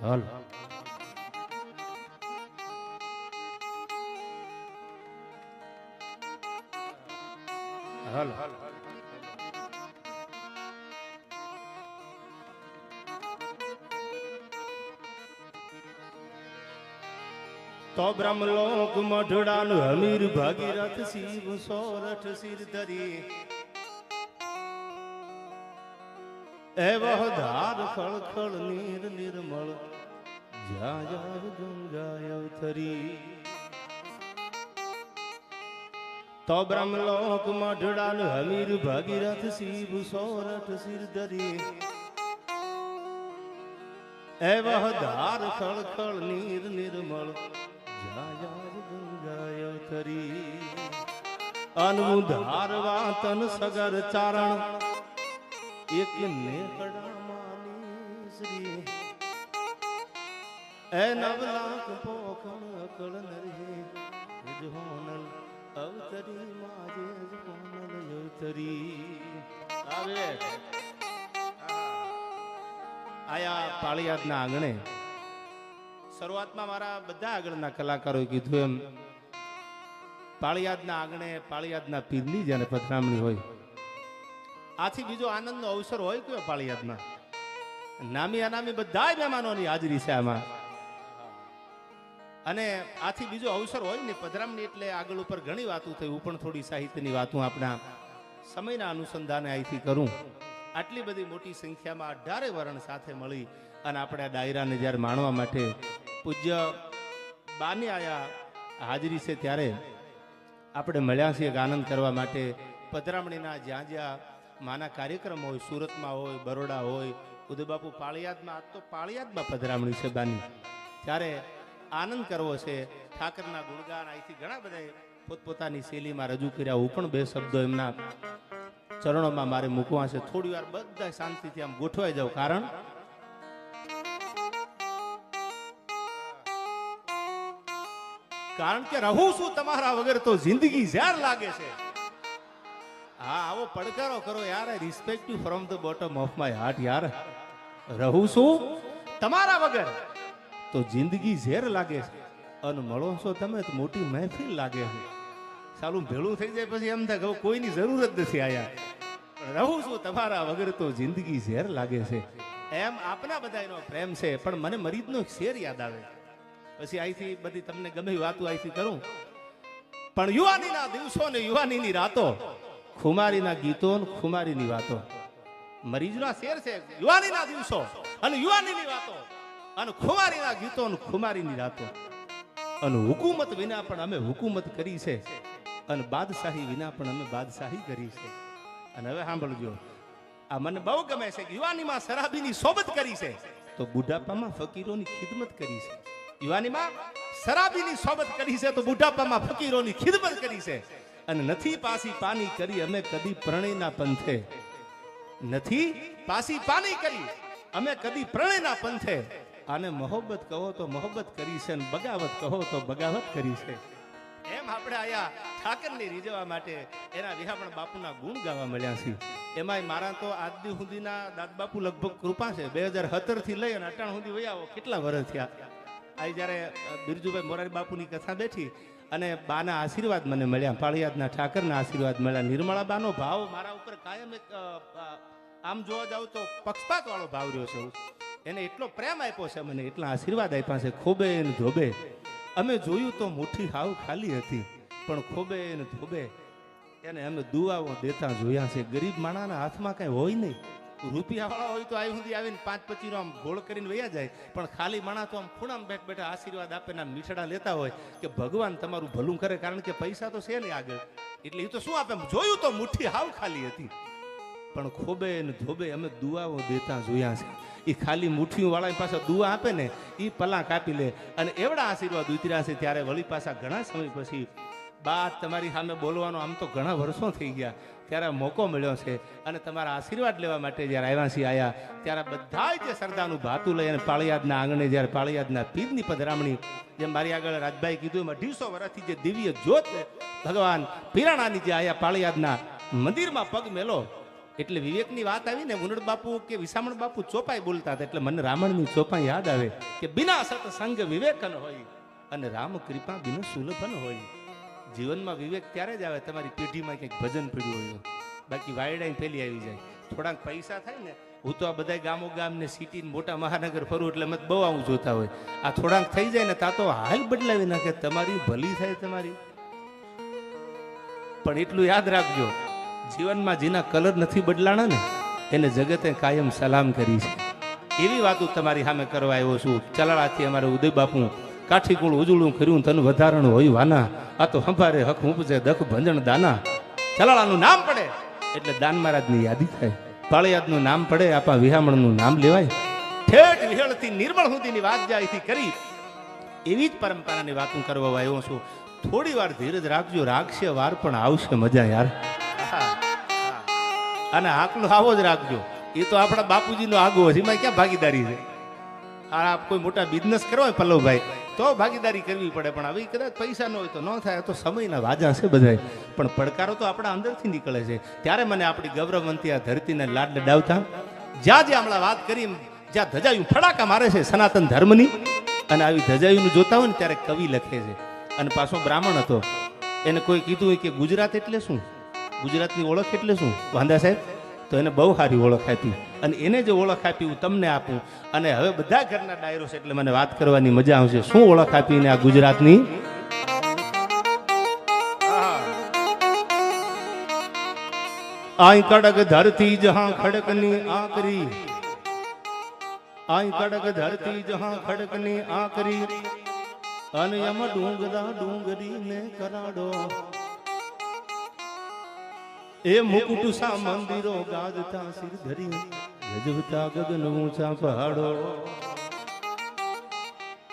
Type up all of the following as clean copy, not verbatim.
હલ હલ તો બ્રહ્મલોક મઢડાનું હમીર ભાગીરથ શિવ સોરઠ સિર ધરી એવહ ધાર ખળખળ નીર નિર્મળ જ્યાં જ્યાં ગંગાય થરી તો બ્રહ્મલોક મઢડાનું હમીર ભાગીરથ શિવ સોરઠ સિર ધરી એવહ ધાર ખળખળ નીર નિર્મળ ગંગાય થરી અનમુધારવા તન સગર ચારણ એક નેકડા માની શ્રી એ નવલાખ પોખણ અકળ નરે જોનલ અવતરી માજે જોનલ અવતરી આવે આયા પાળિયાદના આંગણે શરૂઆતમાં મારા બધા આગળના કલાકારોએ કીધું એમ પાળિયાદના આંગણે પાળિયાદના પીરની જ્યારે પધરામણી હોય આથી બીજો આનંદનો અવસર હોય કયો પાળિયાદમાં નામી અનામી બધા મહેમાનોની હાજરી છે આમાં અને આથી બીજો અવસર હોય ને પધરામણી એટલે આગળ ઉપર ઘણી વાતો થઈ હું પણ થોડી સાહિત્યની વાતો આપણા સમયના અનુસંધાને અહીંથી કરું આટલી બધી મોટી સંખ્યામાં 18 વર્ણ સાથે મળી અને આપણે આ ડાયરાને જ્યારે માણવા માટે પૂજ્ય બાની આયા હાજરી છે ત્યારે આપણે મળ્યા છીએ આનંદ કરવા માટે પધરામણીના જ્યાં જ્યાં માના કાર્યક્રમ હોય સુરતમાં હોય બરોડા હોય ઉદયબાપુ પાળિયાદમાં આજ તો પાળિયાદમાં પધરામણી છે બાની ત્યારે આનંદ કરવો છે ઠાકરના ગુણગાન અહીંથી ઘણા બધા પોતપોતાની શૈલીમાં રજૂ કર્યા હું પણ બે શબ્દો એમના ચરણોમાં મારે મૂકવા છે થોડી વાર બધા શાંતિથી આમ ગોઠવાઈ જાવ કારણ કે રહું છું તમારા વગર તો જિંદગી ઝેર લાગે છે હા આવો પડકારો કરો યાર respect from the bottom of my heart યાર રહું છું તમારા વગર તો જિંદગી ઝેર લાગે છે અને મળો છો તમે તો મોટી મહેફિલ લાગે છે સાલું ભેળું થઈ જાય પછી એમ થાય કે કોઈની જરૂર જ નથી આયા રહું છું તમારા વગર તો જિંદગી ઝેર લાગે છે એમ આપના બધાનો પ્રેમ છે પણ મને મરીદનો શેર યાદ આવે પછી અહીંથી બધી તમને ગમે વાતો અહીંથી કરું પણ યુવાનીના દિવસો ને યુવાનીની રાતો ખુમારીના ગીતો ને ખુમારીની વાતો મરીજના શેર છે યુવાનીના દિવસો અને યુવાનીની વાતો અને ખુમારીના ગીતો ને ખુમારીની રાતો અને હુકુમત વિના પણ અમે હુકુમત કરી છે અને બાદશાહી વિના પણ અમે બાદશાહી કરી છે અને હવે સાંભળજો આ મને બહુ ગમે છે કે યુવાનીમાં શરાબીની સોબત કરી છે તો બુઢાપામાં ફકીરોની ખિદમત કરી છે યુવાનીમાં શરાબીની સોબત કરી છે તો બુઢાપામાં ફકીરોની ખિદમત કરી છે અને નથી પાસી પાની કરી અમે કદી પ્રણયના પંથે નથી પાસી પાની કરી અમે કદી પ્રણયના પંથે આને મોહબ્બત કહો તો મોહબ્બત કરી છે અને બગાવત કહો તો બગાવત કરી છે એમ આપણે આયા ઠાકરની રીઝવવા માટે એના વિહાપણ બાપુના ગુણ ગાવા મળ્યા છે એમાંય મારા તો આજ દી સુધીના દાદ બાપુ લગભગ કૃપા છે 2017 થી લઈ અને 98 સુધી વયા કેટલા વર્ષ થયા આ જ્યારે બિરજુભાઈ મોરારી બાપુની કથા બેઠી અને બાના આશીર્વાદ મને મળ્યા પાળિયાદના ઠાકરના આશીર્વાદ મળ્યા નિર્મળા બાનો ભાવ મારા ઉપર કાયમ એક આમ જોવા જાવ તો પક્ષપાત વાળો ભાવ રહ્યો છે એને એટલો પ્રેમ આપ્યો છે મને એટલા આશીર્વાદ આપ્યા છે ખોબે ને ધોબે અમે જોયું તો મુઠ્ઠી હાવ ખાલી હતી પણ ખોબે ને ધોબે એને અમે દુઆઓ દેતા જોયા છે ગરીબ માણાના હાથમાં કઈ હોય નહીં રૂપિયા વાળા હોય તો આવી સુધી આવીને 5-25 આમ ગોળ કરીને વયા જાય પણ ખાલી માણા તો આમ ખૂણામાં બેઠ બેઠા આશીર્વાદ આપે ને મીઠડા લેતા હોય કે ભગવાન તમારું ભલું કરે કારણ કે પૈસા તો છે નહીં આગળ એટલે એ તો શું આપે જોયું તો મુઠ્ઠી હાવ ખાલી હતી પણ ખોબે ને ધોબે અમે દુઆઓ દેતા જોયા છે એ ખાલી મુઠ્ઠીઓ વાળા પાસે દુઆ આપે ને એ પલા કાપી લે અને એવડા આશીર્વાદ ઉતર્યા છે ત્યારે વળી પાછા ઘણા સમય પછી બા તમારી સામે બોલવાનો આમ તો ઘણા વર્ષો થઈ ગયા ત્યારે મોકો મળ્યો છે અને તમારા આશીર્વાદ લેવા માટે જ્યારે આવ્યા ત્યારે બધા જે સરદારનું ભાતું લઈ અને પાળિયાદના આંગણે જ્યારે પાળિયાદના પીરની પધરામણી જેમ મારી આગળ રાજભાઈ કીધું એમ 250 વર્ષથી જે દિવ્ય જ્યોત ભગવાન પીરાણાની જે આયા પાળિયાદના મંદિરમાં પગ મેલો એટલે વિવેકની વાત આવી ને મુનડ બાપુ કે વિસામણ બાપુ ચોપાઈ બોલતા હતા એટલે મને રામણની ચોપાઈ યાદ આવે કે બિના સત્સંગ વિવેકન હોય અને રામ કૃપા બિન સુલભન હોય. જીવનમાં વિવેક ત્યારે જ આવે તમારી પેઢીમાં કંઈક ભજન પીડ્યું હોય, બાકી વાયડા પેલી આવી જાય. થોડાક પૈસા થાય ને, હું તો આ બધા ગામો ગામ ને સિટી મોટા મહાનગર ફરું એટલે મત બહુ આવું જોતા હોય. આ થોડાક થઈ જાય ને તા તો હાલ બદલાવી નાખે, તમારી ભલી થાય તમારી. પણ એટલું યાદ રાખજો, જીવનમાં જેના કલર નથી બદલાણા ને એને જગતે કાયમ સલામ કરી છે. એવી વાતો તમારી સામે કરવા આવ્યો છું. ચલાળાથી અમારે ઉદય બાપુ કાઠી કુળ ઉજળું કર્યું તન વધારણ હોય વાના, આ તો સંભારે હક ઉપજે દખ ભંજણ દાના. ચલાળાનું નામ પડે એટલે દાન મહારાજની યાદી થાય, પાળિયાદનું નામ પડે આપા વિહામણનું નામ લેવાય. ઠેઠ વિહળથી નિર્મળ સુધીની વાત જાય કરી એવી જ પરંપરાની વાતો કરવા આવ્યો છું. થોડી વાર ધીરજ રાખજો, રાખશે વાર પણ આવશે મજા યાર. અને આકલો આવો જ રાખજો, એ તો આપણા બાપુજીનો આગો છે, એમાં ક્યાં ભાગીદારી છે. આ કોઈ મોટા બિઝનેસ કરવો હોય પલ્લવભાઈ તો ભાગીદારી કરવી પડે, પણ હવે કદાચ પૈસા ન હોય તો ન થાય, તો સમયના વાજા છે બધાય. પણ પડકારો તો આપણા અંદરથી નીકળે છે. ત્યારે મને આપણી ગૌરવવંતી આ ધરતીને લાડ લડાવતા જ્યાં જ્યાં હમણાં વાત કરી, જ્યાં ધજાયું ફડાકા મારે છે સનાતન ધર્મની, અને આવી ધજાયુંનું જોતા હોય ને ત્યારે કવિ લખે છે. અને પાછો બ્રાહ્મણ હતો, એને કોઈ કીધું હોય કે ગુજરાત એટલે શું, ગુજરાતની ઓળખ એટલે શું વાંદા સાહેબ, તો એને બહુ સારી ઓળખ આપી. અને એને જે ઓળખ આપી હું તમને આપું. અને હવે બધા ઘરના ડાયરો છે એટલે મને વાત કરવાની મજા આવશે. શું ઓળખ આપીને આ ગુજરાતની? આઈ કડક ધરતી જહાં ખડકની આકરી, આઈ કડક ધરતી જહાં ખડકની આકરી, અને યમ ડુંગરા ડુંગરી ને કરાડો, એ મુકુટ સા મંદિરો ગાજતા સિર ધરી, ગજવતા ગગન ઊંચા પહાડો.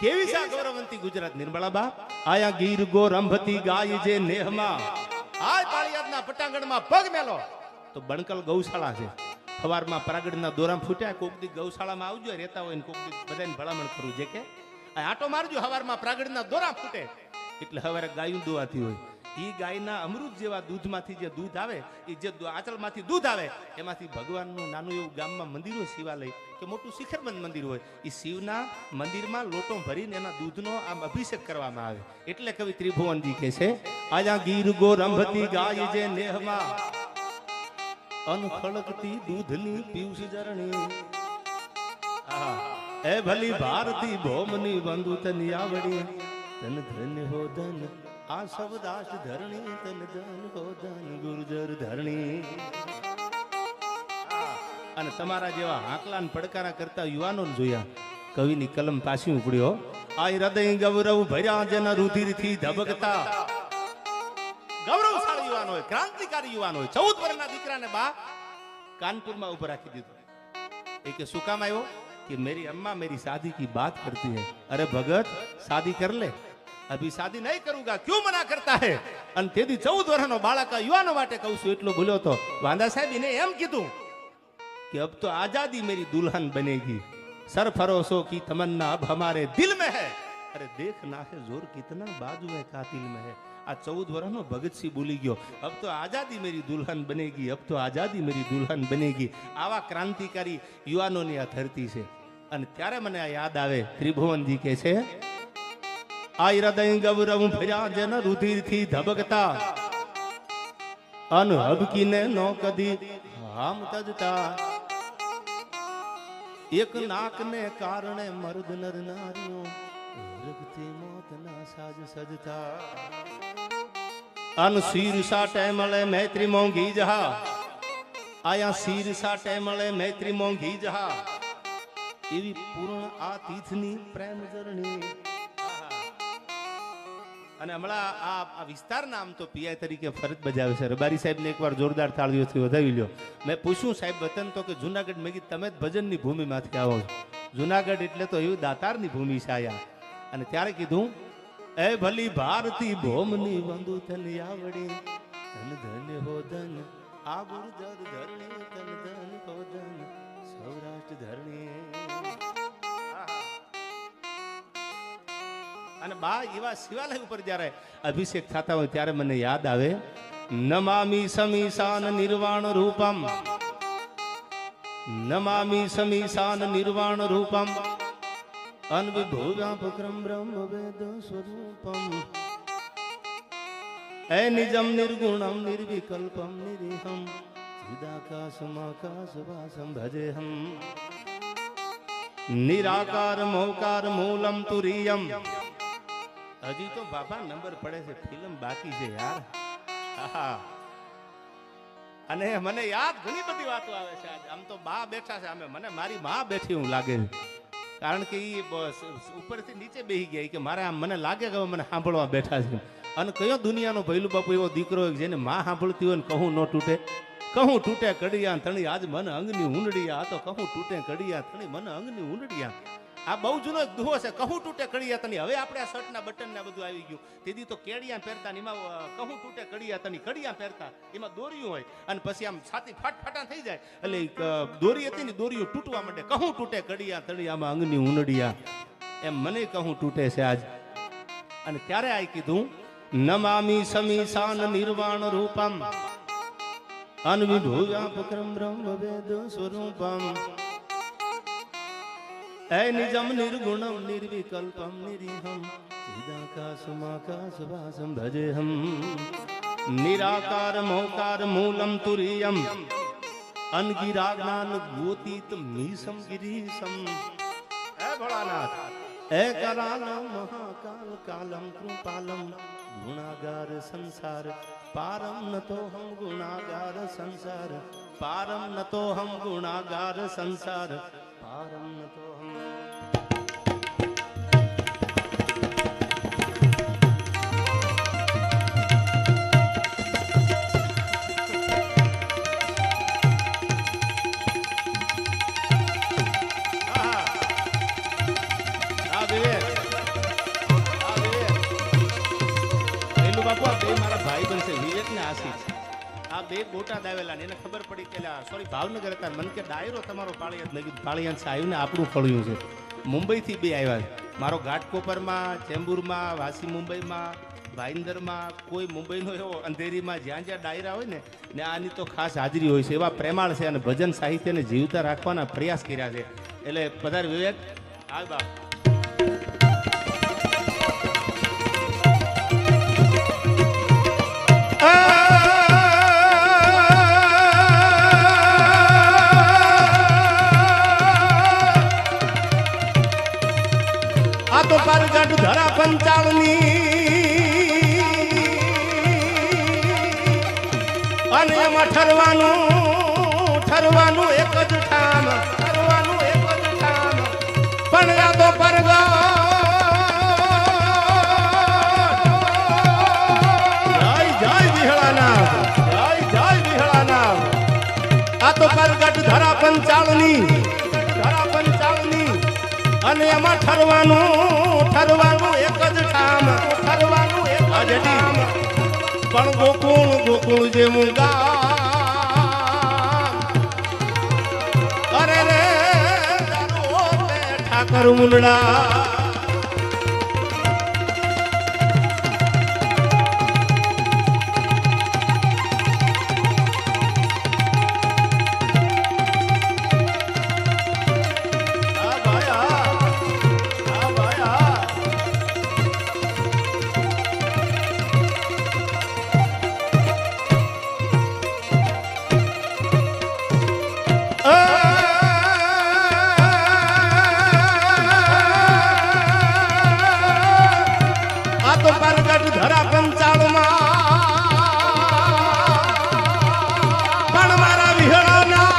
કેવી છે ગૌરવંતી ગુજરાત નિર્મળા બા. આયા ગીર ગોરંભતી ગાય જે નેહમાં, આ પાળિયાદના પટાંગણમાં પગ મેલો તો બણકલ ગૌશાળા છે. સવારમાં પરાગડના દોરામ ફૂટ્યા, કોક દી ગૌશાળામાં આવજો, રહેતા હોય ને કોક દી બધાને ભલામણ કરું છે કે આટો મારજો, સવારમાં પરાગડના દોરામ ફૂટે એટલે સવારે ગાયું દોવાતી હોય. એ ગાયના અમૃત જેવા દૂધમાંથી જે દૂધ આવે, એ જે આંચળમાંથી દૂધ આવે એમાંથી ભગવાનનું નાનું એવું ગામમાં મંદિર હોય, શિવાલય કે મોટું શિખરબંધ મંદિર હોય, એ શિવના મંદિરમાં લોટો ભરીને એના દૂધનો આમ અભિષેક કરવામાં આવે. એટલે કવિ ત્રિભુવનજી કહે છે, આજા ગીર ગોરંભતી ગાય જે નેહમાં, અનખળકતી દૂધની પીયુષ જરણી, એ ભલી ભારતી ભોમની બંધુ તની આવડી, તન ધન હો ધન આ સવદાસ ધરણી, તન ધન હો ધન ગુર્જર ધરણી. અને તમારા જેવા હાકલાન પડકારા કરતા યુવાનો જોયા, કવિની કલમ પાછી ઉપડ્યો. આ હૃદય ગૌરવ ભર્યા જેના રુધિરથી ધબકતા, ગૌરવશાળી યુવાન હોય, ક્રાંતિકારી યુવાન હોય. 14 વર્ષના દીકરાને બા કાનપુરમાં ઉભો રાખી દીધો. એ કે શું કામ આવ્યો? कि मेरी अम्मा मेरी शादी की बात करती है. अरे भगत शादी कर ले, अभी शादी नहीं करूंगा, क्यों मना करता है? અને તેથી 14 વર્ષનો બાળક યુવાનો માટે કહું છું એટલો બોલ્યો તો વાંદા સાહેબ એને એમ કીધું कि अब तो आजादी मेरी दुल्हन बनेगी, सरफरोशों की तमन्ना अब हमारे दिल में है. अरे देखना है जोर कितना बाजू है कातिल में है. આ 14 વર્ષનો ભગતસિંહ બોલી ગયો, अब तो आजादी मेरी दुल्हन बनेगी, अब तो आजादी मेरी दुल्हन बनेगी. આવા ક્રાંતિકારી યુવાનોની આ ધરતી છે. અને ત્યારે મને આ યાદ આવે, ત્રિભુવનજી કહે છે, આ હૃદય ગૌરવ ભર્યા જેના રુધિરથી ધબકતા, અન હબકીને નો કદી હામ તજતા, એક નાકને કારણે મર્દ નર નારીઓ રગતી મોતના સાજ સજતા. અન શીર સાટે મળે મૈત્રી મોંઘી જહા, આયા શીર સાટે મળે મૈત્રી મોંઘી જહા, એવી પૂર્ણ આ તીર્થની પ્રેમ જરણી. અને હમણાં આ વિસ્તારના આમ તો પીઆઈ તરીકે ફરજ બજાવે છે રબારી સાહેબને એકવાર જોરદાર તાળીઓથી વધાવી લ્યો. મેં પૂછ્યું સાહેબ વતન તો કે જુનાગઢ. મેં કીધું તમે જ ભજનની ભૂમિમાંથી આવો છો, જુનાગઢ એટલે તો એવું દાતારની ભૂમિ છે આયા. અને ત્યારે કીધું, એ ભલી ભારતી ભોમની બંધુ તને આવડી, ધન ધન હો ધન આ ગુર્જર ધરણી, ધન ધન હો ધન સૌરાષ્ટ્ર ધરણી. અને બા એવા શિવાલય ઉપર જ્યારે અભિષેક થતા હોય ત્યારે મને યાદ આવે, નમામી સમીશાન નિર્વાણ રૂપમ નમામિ સમીશાન નિર્વાણ રૂપમ અનવિભૂવ્યાપક્રમ બ્રહ્મ વેદ સ્વરૂપમ નિજમ નિર્ગુણમ નિર્વિકલ્પમ નિરીહમ ચિદાકાશમાકાશવાસમ ભજેહમ નિરાકાર મોકાર મૂલમ તુરીયમ. હજી તો બાબા નંબર પડે છે, ફિલ્મ બાકી છે યાર. આહા. અને મને યાદ ઘણી બધી વાતો આવે છે. આમ તો બા બેઠા છે, મને મારી માં બેઠી હું લાગે, કારણ કે એ ઉપરથી નીચે બેસી ગયા કે મારે આમ મને લાગે કે મને સાંભળવા બેઠા છે. અને કયો દુનિયાનો ભૈલું બાપુ એવો દીકરો જેને માં સાંભળતી હોય ને કહું ન તૂટે. કહું તૂટે કડિયા થણી આજ મન અંગની ઊંડડિયા. આ તો કહું તૂટે કડિયા થણી મન અંગની ઊંડડિયા. આ બહુ જૂનો દુહો છે, કહું તૂટે કડિયા તની. હવે આપણે આ શર્ટના બટન ને બધું આવી ગયું. તેથી તો કેડિયા પહેરતા, એમાં કહું તૂટે કડિયા તની કડિયા પહેરતા, એમાં દોરીયું હોય અને પછી આમ છાતી ફાટફાટા થઈ જાય એટલે દોરી હતી ને દોરીયું તૂટવા માંડે. કહું તૂટે કડિયા તણી આમાં અંગની ઊંડડિયા. એમ મને કહું તૂટે છે આજ. અને ત્યારે આ કીધું નમામિ સમીશાન નિર્વાણ રૂપમ અનવિભૂવ્યાપક્રમ બ્રહ્મ વેદ સ્વરૂપમ નિજમ નિર્ગુણમ નિર્વિકલ્પમ નિરીહમ ચિદાકાશમાકાશવાસમ ભજેહમ નિરાકાર મોકાર મૂલમ તુરીયમ અનગિરાજ્ઞાન ગોતીત મીસમ ગિરીશમ. હે ભોળાનાથ, હે કરાલ મહાકાલ કાલમ કૃપાલમ ગુણાગાર સંસાર પારમ નતો હમ ગુણાગાર સંસાર પારમ નતો હમ ગુણાગાર સંસાર પારમ નતો હમ. બે બોટાદ આવેલા ને એને ખબર પડી કે સોરી ભાવનગર હતા. મન કે ડાયરો તમારો પાળિયાદ લઈ ગયું. પાળિયાદ આવ્યું ને આપણું ફળ્યું છે. મુંબઈથી બે આવ્યા. મારો ઘાટકોપરમાં, ચેમ્બુરમાં, વાસી મુંબઈમાં, ભાઈંદરમાં, કોઈ મુંબઈનો એવો અંધેરીમાં જ્યાં જ્યાં ડાયરા હોય ને આની તો ખાસ હાજરી હોય છે. એવા પ્રેમાળ છે અને ભજન સાહિત્યને જીવતા રાખવાના પ્રયાસ કર્યા છે. એટલે પધાર વિવેક. હાલ બાપ. તો પરગટ ધરા પંચાળની અને એમાં ઠરવાનું એક જ ઠામ, ઠરવાનું એક જ ઠામ. પણ આ તો પરગટ જય જય વિહળાના, જય જય વિહળાના. આ તો પરગટ ધરા પંચાળની, ધરા પંચાળની અને એમાં ઠરવાનું એક જ ઠામ, ઠરવાનું એક જ ઠામ. પણ ગોકુળ જેવું ગામ, અરે રે ઠાકર મુંડડા. ધરા પંચાળમાં પણ મારા વિહળાના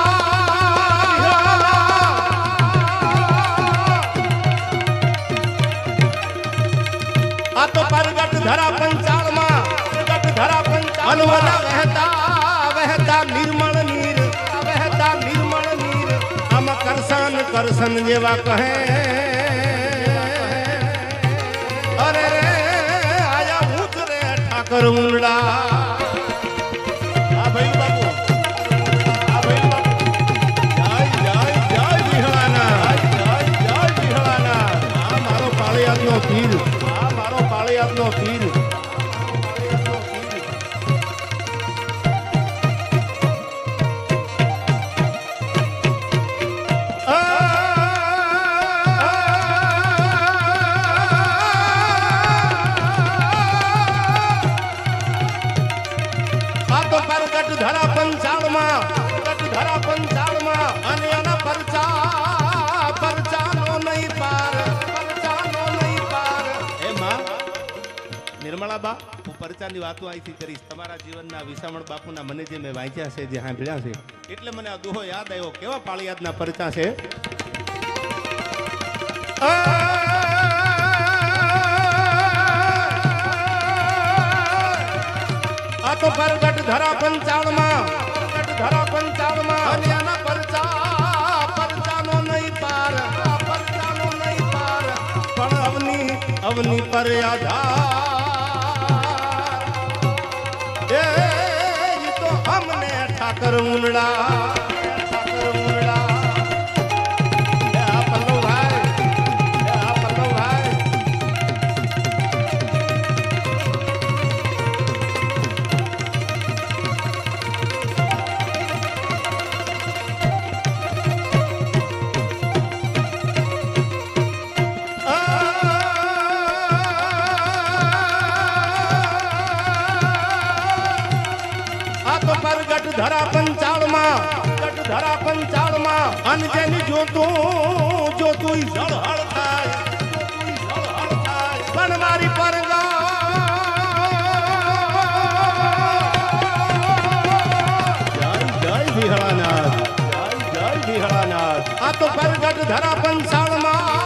આ તો પરગટ ધરા પંચાળમાં, ધરા પંચાળ વહેતા નિર્મળ નીર, વહેતા નિર્મળ નીર. આમાં કરશન જેવા કહે અરે રે ઠાકર મુંડડા. આ ભાઈ બાપુ, આ ભાઈ બાપુ. જય જય જય વિહળાના, જય જય વિહળાના. આ મારો પાળિયાદનો પીર, આ મારો પાળિયાદનો પીર. કાળાબા હું પરચાની વાતો અહીંથી કરીશ તમારા જીવનના વિસામણ બાપુના મને જે મેં વાંચ્યા છે જે સાંભળ્યા છે એટલે મને આ દુહો યાદ આવ્યો કેવા પાળિયાદના પરચા છે આ તો પરગટ ધરા પંચાળમાં અને આના પરચાનો નહીં પાર પણ અવની પર આધાર એ તો અમને ઠાકર ઉનડા ધરા પંચાળમાં અને જેની જોતું ઝળહળ થાય પણ મારી પરગા જય વિહળાનાથ આ તો પરગટ ધરા પંચાળમાં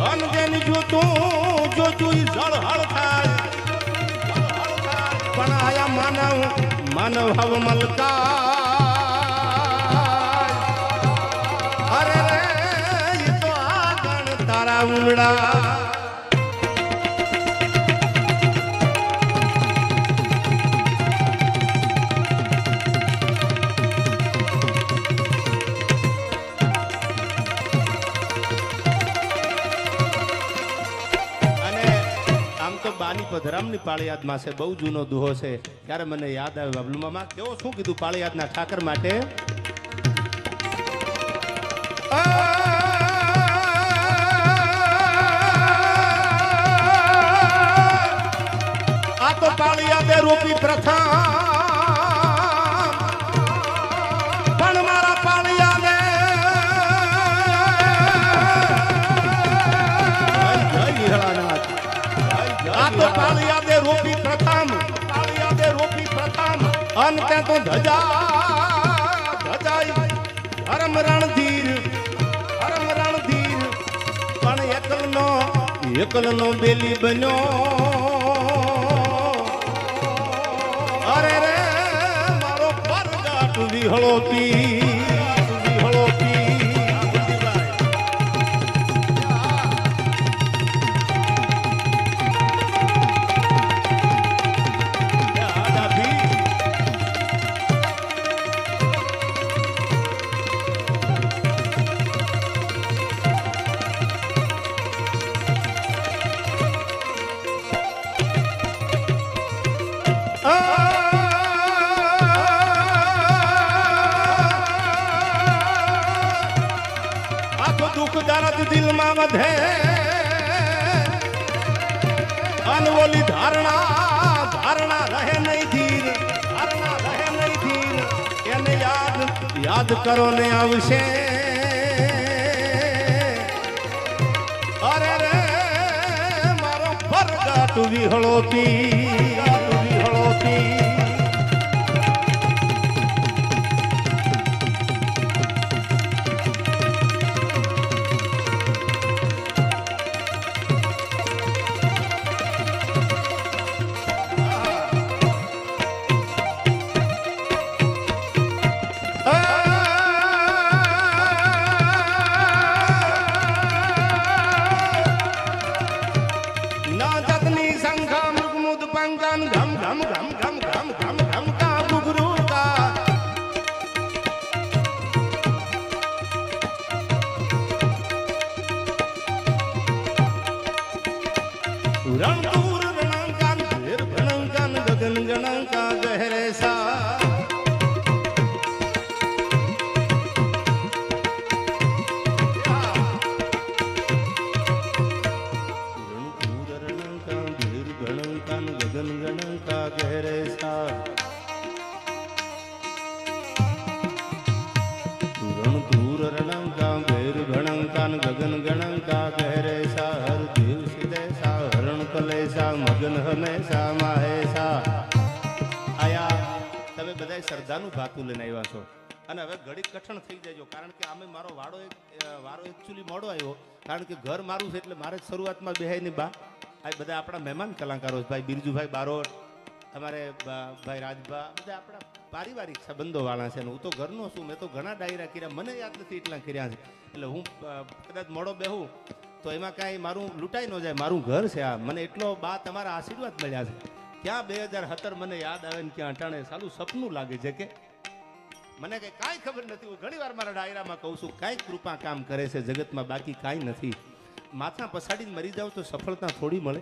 અને જેની જોતું ઝળહળ થાય પણ આયા માનવ હવ મલકા અરે રે એ તો આગણ તારા ઉંડા બાની પધરામની પાળિયાદમાં છે બહુ જૂનો દુહો છે ત્યારે મને યાદ આવે બાબલુ મામા કેવો શું કીધું પાળિયાદના ઠાકર માટે આ તો પાળિયાદે રૂપી પ્રથા પણ મારા પાળિયાદે આ તો પાળિયાદે રોપી પ્રથમ અંતે તો ધજાઈ હરમ રણધીર પણ એકલનો બેલી બન્યો અરે રે મારો પરગાટ વિહળો પી દિલમાં વધે અનવોલી ધારણા રહે નહીં ધીર એને યાદ કરો ને આવશે અરે રે મારો પરગાટ વિહળો પી रणदूर रणंकान फिर भणंकान गगन गणंका गहरे सा रणदूर रणंकान फिर भणंकान गगन गणंका गहरे सा रणदूर रणंकान फिर भणंकान गगन गणंका गहरे सा हर देव सिदे सा हरण હમેશા માહેશા. આયા તમે બધાય શ્રદ્ધાનું ભાતું લઈને આવ્યા છો અને હવે ઘડી કઠણ થઈ જાયજો, કારણ કે આમે મારો વારો એકચ્યુઅલી મોડો આવ્યો, કારણ કે ઘર મારું છે એટલે મારે શરૂઆતમાં બેહાઈની બા આ બધા આપણા મહેમાન કલાકારો છે, ભાઈ બિરજુભાઈ બારોટ, અમારે ભાઈ રાજભા, બધા આપણા પારિવારિક સંબંધો વાળા છે. હું તો ઘરનો છું, મેં તો ઘણા ડાયરા કર્યા, મને યાદ નથી એટલા કર્યા છે, એટલે હું કદાચ મોડો બેહું તો એમાં કાંઈ મારું લૂંટાઈ ન જાય, મારું ઘર છે આ. મને એટલો બા તમારા આશીર્વાદ મળ્યા છે. ક્યાં 2017 મને યાદ આવે ને ક્યાં અટાણે સાલું સપનું લાગે છે કે મને કઈ કાંઈ ખબર નથી. હું ઘણી વાર મારા ડાયરામાં કહું છું, કાંઈક કૃપા કામ કરે છે જગતમાં, બાકી કાંઈ નથી. માથા પછાડીને મરી જાવ તો સફળતા થોડી મળે,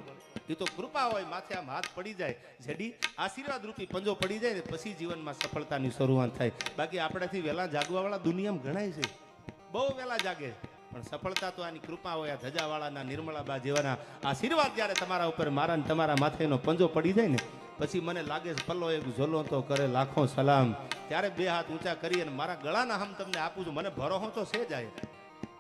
એ તો કૃપા હોય. માથે આમ હાથ પડી જાય, જેડી આશીર્વાદ રૂપી પંજો પડી જાય ને પછી જીવનમાં સફળતાની શરૂઆત થાય. બાકી આપણાથી વહેલા જાગવાવાળા દુનિયામાં ઘણાય છે, બહુ વહેલા જાગે, પણ સફળતા તો આની કૃપા હોય. આ ધજાવાળાના, નિર્મળાબા જેવાના આશીર્વાદ જ્યારે તમારા ઉપર, મારા ને તમારા માથેનો પંજો પડી જાય ને પછી મને લાગે છે પલ્લો એક ઝોલો તો કરે લાખો સલામ. ત્યારે બે હાથ ઊંચા કરી અને મારા ગળાના હમ તમને આપું છું. મને ભરોહો તો છે જાય,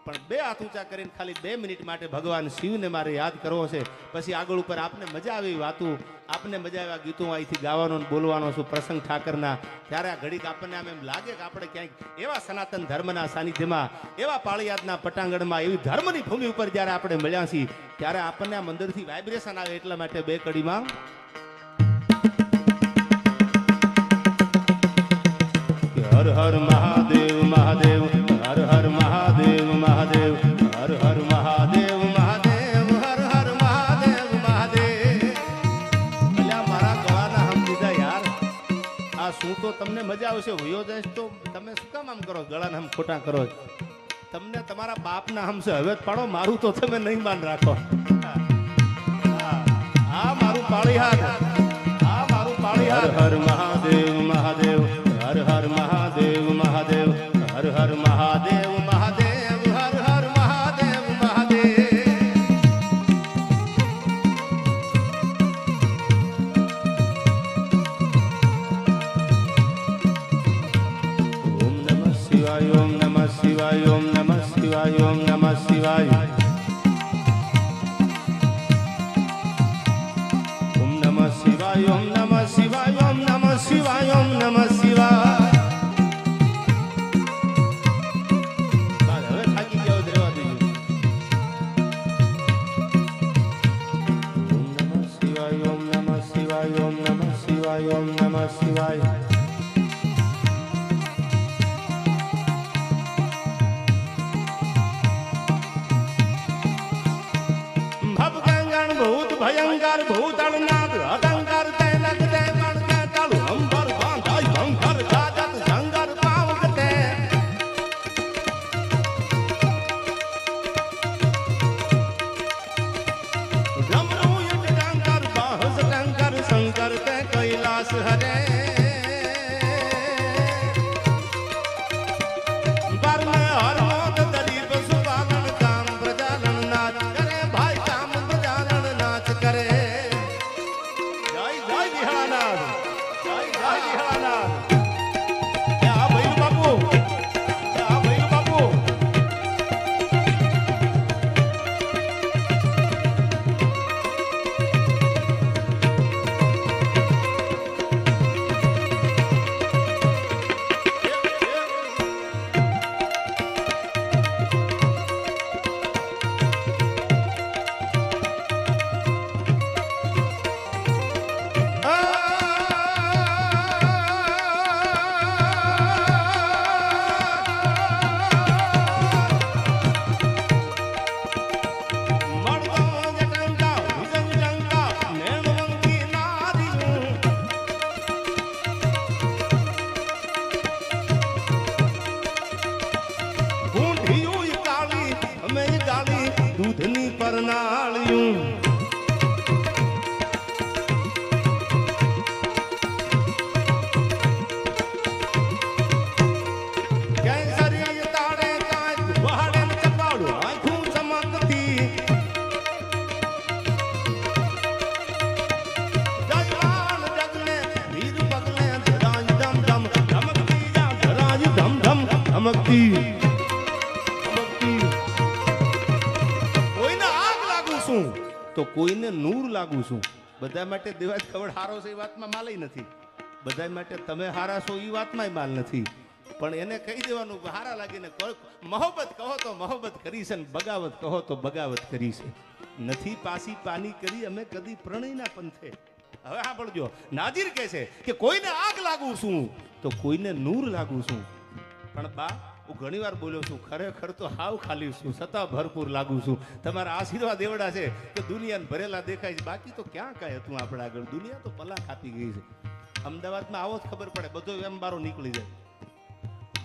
પણ બે હાથ ઊંચા કરીને ખાલી 2 મિનિટ માટે ભગવાન શિવને મારે યાદ કરવો છે. પછી આગળ ઉપર આપને મજા આવી વાતું, આપને મજા આવ્યા ગીતો અહીંથી ગાવાનો બોલવાનો છું પ્રસંગ ઠાકરના. ત્યારે આ ઘડીક આપણને આમ એમ લાગે કે આપણે ક્યાંક એવા સનાતન ધર્મના સાનિધ્યમાં, એવા પાળિયાદના પટાંગણમાં, એવી ધર્મની ભૂમિ ઉપર જ્યારે આપણે મળ્યા છીએ, ત્યારે આપણને આમ અંદરથી વાઇબ્રેશન આવે. એટલા માટે 2 કડીમાં હર હર મહાદેવ મહાદેવ, હર હર મહાદેવ મહાદેવ, હર હર મહાદેવ મહાદેવ, હર હર મહાદેવ મહાદેવ. અલ્યા મારા ગળાના હમ દીધા યાર, આ શું તો તમને મજા આવશે, હોયો જાય તો તમે શું કામ આમ કરો, ગળાના હમ ખોટા કરો? તમને તમારા બાપના હમ છે, હવે પાડો, મારું તો તમે નહીં માન રાખો. આ મારું પાળી હાથ, આ મારું પાળી હાથ. હર હર મહાદેવ મહાદેવ, હર હર મહાદેવ મહાદેવ, હર હર મહાદેવ મહાદેવ, હર હર મહાદેવ મહાદેવ. ઓમ નમઃ શિવાય, ઓમ નમઃ શિવાય, ઓમ નમઃ શિવાય, ઓમ નમઃ શિવાય. ઓમ નમઃ શિવાય, ઓમ નમઃ શિવાય, ઓમ નમઃ શિવાય, ઓમ નમઃ શિવાય. હવે થાકી જાવ, રહેવા દેજો. ઓમ નમઃ શિવાય, ઓમ નમઃ શિવાય, ઓમ નમઃ શિવાય, ઓમ નમઃ શિવાય. ભવગંગણ ભૂત ભયંકર ભૂતળનાથ અતંકર તૈલક તે મણકે ચાલુ અંબર બાંધાય ભંકર જાજત જંગર પાવકતે. ડમરુ યુટ ડંકર બાહસ ડંકર શંકર તે કૈલાસ હરે. પરમે હરમોદ દલીપ સુપાગણ કામ પ્રજાલન નાચ કરે, ભાઈ કામ પ્રજાલન નાચ કરે. જય જય વિહળાનાથ, જય જય વિહળાનાથ. આ ભૈરવ બાપુ, આ ભૈરવ બાપુ. દૂધની પરનાળિયું કેસરી તાળે કાંઈ વહાડે ચપાડું આંખું ચમકતી. જગવાન જગને વીર પગલે ધરાજ ધમ ધમ ધમકતી, જા ધરાજ ધમ ધમ ધમકતી. તો કોઈને નૂર લાગુ છું, બધા માટે દેવાજ ખબર હારો છે એ વાતમાં માલય નથી, બધા માટે તમે હારા છો એ વાતમાંય માલ નથી, પણ એને કહી દેવાનું હારા લાગીને મોહબ્બત કહો તો મોહબ્બત કરી છે, બગાવત કહો તો બગાવત કરી છે, નથી પાસી પાની કરી અમે કદી પ્રણયના પંથે. હવે સાંભળજો, નાજીર કહે છે કે કોઈને આગ લાગુ છું તો કોઈને નૂર લાગુ છું, પણ બા હું ઘણી વાર બોલ્યો છું, ખરેખર તો હાવ ખાલી છું, છતાં ભરપૂર લાગુ છું. તમારા આશીર્વાદ એવડા છે કે દુનિયાને ભરેલા દેખાય છે, બાકી તો ક્યાં કાંઈ હતું આપણે આગળ. દુનિયા તો પલાક આપી ગઈ છે. અમદાવાદમાં આવો જ ખબર પડે, બધો એમ બારો નીકળી જાય.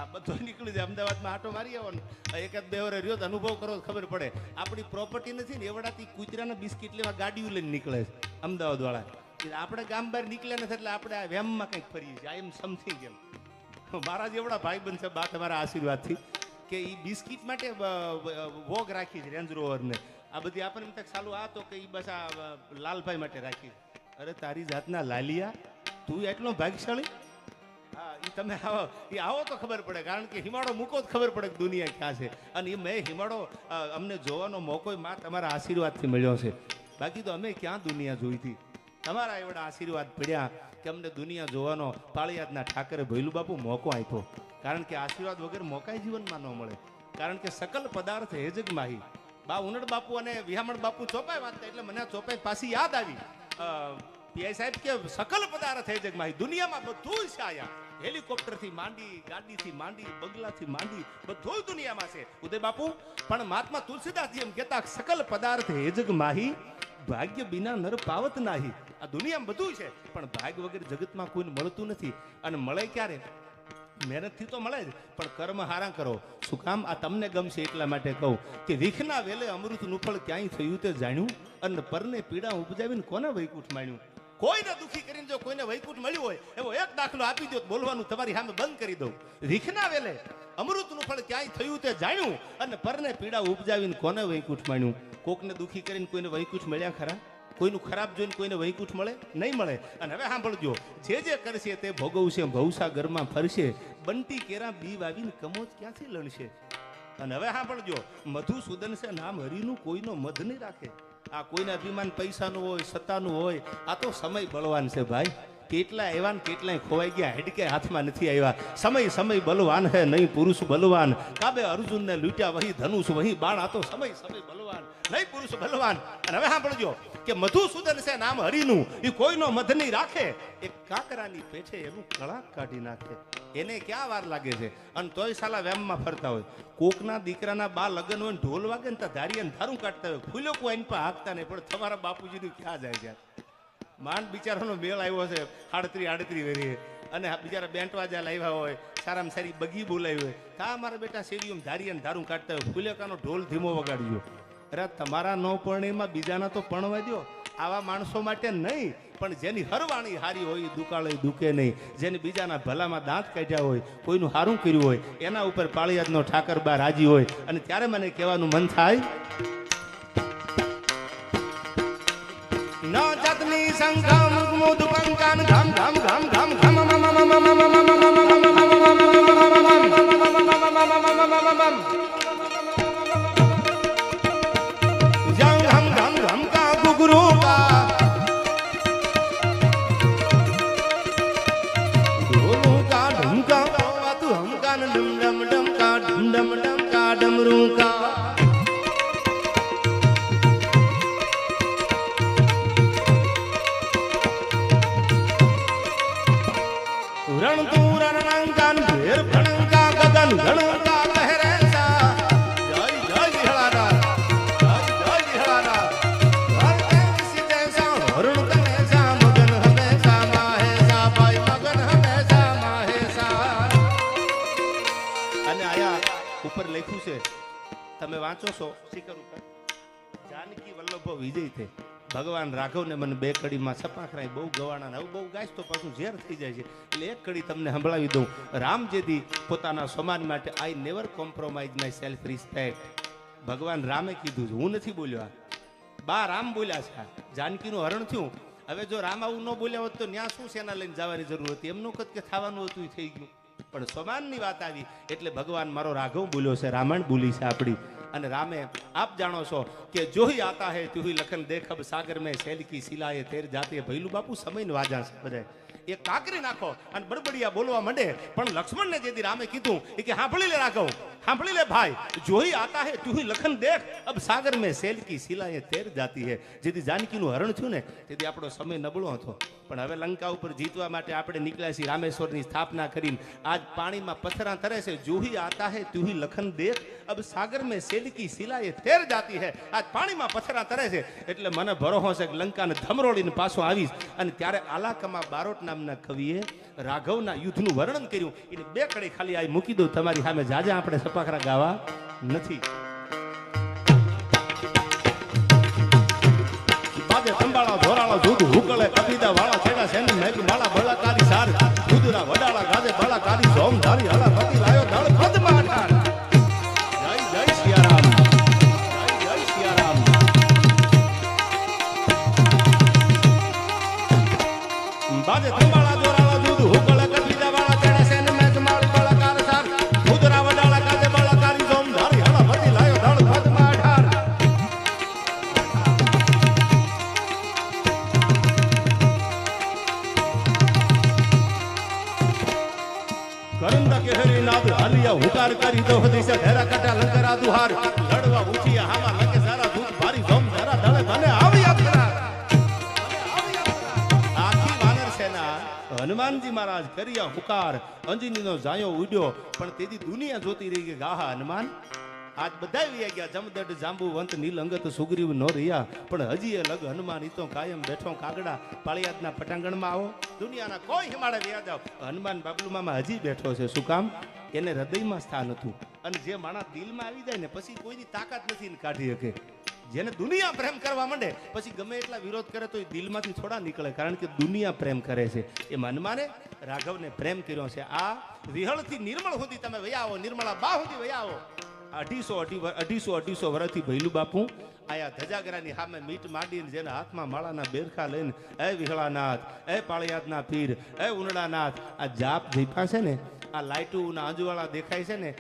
આ બધો નીકળી જાય. અમદાવાદમાં આટો મારી આવવાનો, એકાદ બે વાર રહ્યો અનુભવ કરો ખબર પડે. આપણી પ્રોપર્ટી નથી ને એવડાથી કૂતરાના બિસ્કિટ લેવા ગાડીઓ લઈને નીકળે છે અમદાવાદ વાળા. આપણે ગામ બહાર નીકળ્યા નથી એટલે આપણે આ વેમમાં કંઈક ફરીએ છીએ. આઈ એમ સમથિંગ એમ. મારા જેવડા ભાઈ બનશે બા તમારા આશીર્વાદથી કે એ બિસ્કિટ માટે વોગ રાખી છે રેન્જ રોવરને. આ બધી આપણને એમ તક સાલું આ તો કે એ બસ આ લાલભાઈ માટે રાખી. અરે તારી જાતના લાલિયા, તું એટલો ભાગ્યશાળી. હા, એ તમે આવો તો ખબર પડે, કારણ કે હિમાળો મૂકો જ ખબર પડે કે દુનિયા ક્યાં છે. અને એ મેં હિમાળો અમને જોવાનો મોકો માં તમારા આશીર્વાદથી મળ્યો છે, બાકી તો અમે ક્યાં દુનિયા જોઈ હતી. તમારા એવડા આશીર્વાદ પડ્યા કે અમને દુનિયા જોવાનો પાળિયાદના ઠાકરે ભૈલું બાપુ મોકો આપ્યો. કારણ કે આશીર્વાદ વગર મોકાય જીવનમાં ન મળે, કારણ કે સકલ પદાર્થ હેજગ માહી. બા ઉનડ બાપુ અને વિહામણ બાપુ ચોપાઈ વાંચતા એટલે મને ચોપાઈ પાછી યાદ આવી. પીઆઈ સાહેબ કે સકલ પદાર્થ હેજગ માહી, દુનિયામાં બધું છે આયા. હેલિકોપ્ટરથી માંડી, ગાડીથી માંડી, બંગલાથી માંડી બધું દુનિયામાં છે ઉદય બાપુ. પણ મહાત્મા તુલસીદાસજી એમ કહેતા સકલ પદાર્થ હેજગ માહી, ભાગ્ય બિના નર પાવત નાહી. આ દુનિયામાં બધું છે પણ ભાગ્ય વગર જગતમાં કોઈને મળતું નથી. અને મળે ક્યારે? મહેનતથી તો મળે જ, પણ કર્મ હારા કરો. શું કામ? આ તમને ગમશે એટલા માટે કહું કે વિખના વેલે અમૃતનું ફળ ક્યાંય થયું તે જાણ્યું, અને પરને પીડા ઉપજાવીને કોને વૈકુંઠ માણ્યું. કોઈને દુખી કરીને જો કોઈને વૈકુંઠ મળ્યું હોય એવો એક દાખલો આપી દો, બોલવાનું તમારી સામે બંધ કરી દઉં. વિખના વેલે અમૃતનું ફળ ક્યાંય થયું તે જાણ્યું, અને પરને પીડા ઉપજાવીને કોને વૈકુંઠ માણ્યું. કોકને દુખી કરીને કોઈને વૈકુંઠ મળ્યા ખરા? કોઈનું ખરાબ જોઈને કોઈને વૈકુંઠ મળે? નહીં મળે. અને હવે સાંભળજો, જે જે કરશે તે ભોગવશે, ભવસાગરમાં ફરશે, બંટી કેરા બી વાવીને કમોજ ક્યાંથી લણશે. અને હવે સાંભળજો, મધુસૂદન છે નામ હરિનું કોઈનો મધ નહીં રાખે. આ કોઈના અભિમાન પૈસાનું હોય, સત્તાનું હોય, આ તો સમય બળવાન છે ભાઈ. કેટલા આવ્યા ને કેટલાય ખોવાઈ ગયા, હેડકે હાથમાં નથી આવ્યા. સમય બલવાન હે નહીં પુરુષ બલવાન, કાબે અર્જુનને લૂટ્યા વહી ધનુષ વહી બાણ. આ તો સમય બલવાન નહીં પુરુષ બલવાન. અને હવે સાંભળજો કે મધુસૂદન છે નામ હરિનું, એ કોઈનો મધ નહીં રાખે. એક કાકરાની પેઠે એનું કળાક કાઢી નાખે. એને ક્યાં વાર લાગે છે? અને તોય સાલા વેમમાં ફરતા હોય. કોકના દીકરાના બા લગ્ન હોય ને ઢોલ વાગે ને તો ધારિયા ધારું કાઢતા હોય, ફૂલ્યો કોઈ એની પાસે હાંકતા નહીં. પણ તમારા બાપુજીનું ક્યાં જાય છે? માંડ બિચારાનો મેળ આવ્યો છે 38 વેરીએ, અને બિચારા બેન્ટવાજા લાવ્યા હોય, સારામાં સારી બગી બોલાવી હોય, તા મારા બેટા શેરીઓમાં ધારિયા ધારું કાઢતા હોય, ફૂલેકાનો ઢોલ ધીમો વગાડ્યો. અરે તમારા ન પરણીમાં બીજાના તો પણવા દો. આવા માણસો માટે નહીં, પણ જેની હરવાણી હારી હોય દુકાળે દુકે નહીં, જેને બીજાના ભલામાં દાંત કાઢ્યા હોય, કોઈનું હારું કર્યું હોય, એના ઉપર પાળિયાદનો ઠાકર બા રાજી હોય. અને ત્યારે મને કહેવાનું મન થાય, ન જાતની સંઘમ મુદ પંકાન ઘમ ઘમ ઘમ ઘમ ઘમ જંગ ઘમ ઘમ ઘમ કા ગુગરુ કા ઢોલું કા ઢુમકા તું હમકા ન ડમ ડમ ડમ કા ડમ ડમ ડમ કા ડમરૂ કા. રણ તું રણંકાન ભેર ભણંકા ગગન ગણંકા લહેરે સા. જય જય વિહળાના, જય જય વિહળાના. હર સીતે સા હરણ તને સા મગન હમેશા માહે સા ભાઈ મગન હમેશા માહે સા. અને આયા ઉપર લખ્યું છે, તમે વાંચો છો શિખર ઉપર, જાનકી વલ્લભ વિજય થે. ભગવાન રાઘવને મને બે કડીમાં સપાખરાય બહુ ગવાણા, હવે બહુ ગાઈશ તો પાછું ઝેર થઈ જાય છે, એટલે એક કડી તમને સંભળાવી દઉં. રામજીથી પોતાના સમાન માટે I never compromise my self respect. ભગવાન રામે કીધું છે, હું નથી બોલ્યો. બા રામ બોલ્યા છે. જાનકીનું હરણ થયું. હવે જો રામ આવું ન બોલ્યા હોત તો ન્યા શું સેના લઈને જવાની જરૂર હતી? એમનું કદ કે થવાનું હતું એ થઈ ગયું. પણ સમાનની વાત આવી એટલે ભગવાન મારો રાઘવ બોલ્યો છે, રામાયણ બોલી છે આપણી. અને રામે આપ જાણો છો કે જો ही आता है तू ही लखन देख अब सागर में सैल की सिलाए तेर जाती है भैलू बापू સમય વાજા છે બધાય એ કાકરી નાખો અને બડબડિયા બોલવા માંડે પણ લક્ષ્મણને જેથી રામે કીધું કે સાંભળી લે રાઘવ સાંભળી લે ભાઈ જો ही आता है तू ही लखन देख अब सागर में सैल की सिलाए तेर जाती है જેથી જાનકીનું હરણ થયું ને તેથી આપણો સમય નબળો હતો પણ હવે લંકા ઉપર જીતવા માટે આપણે નીકળ્યા છીએ રામેશ્વરની સ્થાપના કરીને આજ પાણીમાં પથ્થરા તરે છે જો ही आता है तू ही लखन देख अब सागर में सैल की सिलाए तेर जाती है આજ પાણીમાં પથ્થરા તરે છે એટલે મને ભરોસો છે કે લંકાને ધમરોડીને પાછો આવીશ અને ત્યારે આલાકમા બારોટ નામના કવિએ રાઘવના યુદ્ધનું વર્ણન કર્યું એને બે કડી ખાલી આ મૂકી દઉં તમારી સામે જાજા આપણે સપાખરા ગાવા નથી બાજે તંબાળા ધોરાળા દૂધ હુકળે કપીદા વાળા છેડા સેન મેક માળા બળાકારી સાર દૂધના વડાળા ગાજે બળાકારી જોમ ધારી હલા પતિ લાયો દળ પદમાં ઠાર જય જય સિયારામ જય જય સિયારામ બાજે તંબાળા ધોરાળા દૂધ હુકળે કપીદા વાળા છેડા સેન મેક માળા બળાકારી સાર દૂધના વડાળા ગાજે બળાકારી જોમ ધારી હલા પતિ લાયો દળ પદમાં ઠાર કરંદા કેહરી નાદ આલિયા હુકાર કરી દો દિશા ધેરા કટા લંકરા દુહાર લડવા ઉઠિયા હામાં લગે સારા દૂધ ભારી જોમ ધરા દળે મને આવી આપરા આખી વાનર સેના હનુમાનજી મહારાજ કર્યા હુકાર અંજનીનો જાયો ઉડ્યો પણ તેદી દુનિયા જોતી રહી કે ગાહા હનુમાન આજ બધા વી ગયા જમદડ જાંબુવંત નીલ અંગત સુગ્રીવ નો રહ્યા પણ હજી એ લગ હનુમાન ઈ તો કાયમ બેઠો કાગડા પાળિયાદના પટાંગણમાં આવો દુનિયાના કોઈ હિમાળે વ્યા જાવ હનુમાન બાબલુમાં હજી બેઠો છે શું કામ એને હૃદયમાં સ્થાન હતું અને જે માણસ દિલમાં આવી જાય ને પછી કોઈની તાકાત નથી ને કાઢી શકે જેને દુનિયા પ્રેમ કરવા માંડે પછી ગમે એટલા વિરોધ કરે તો એ દિલમાંથી થોડા નીકળે કારણ કે દુનિયા પ્રેમ કરે છે એમ હનુમાને રાઘવને પ્રેમ કર્યો છે આ વિહળથી નિર્મળ સુધી તમે વયા આવો નિર્મળા બા સુધી વયા આવો 250 વર્ષથી ભૈલું બાપુ આયા ધજાગરાની સામે મીટ માંડીને જેના હાથમાં માળાના બેરખા લઈને એ વિહળાનાથ એ પાળિયાદના પીર એ ઉનડાનાથ આ જાપ જીપા છે ને આ લાઈટુના અંજવાળા દેખાય છે ને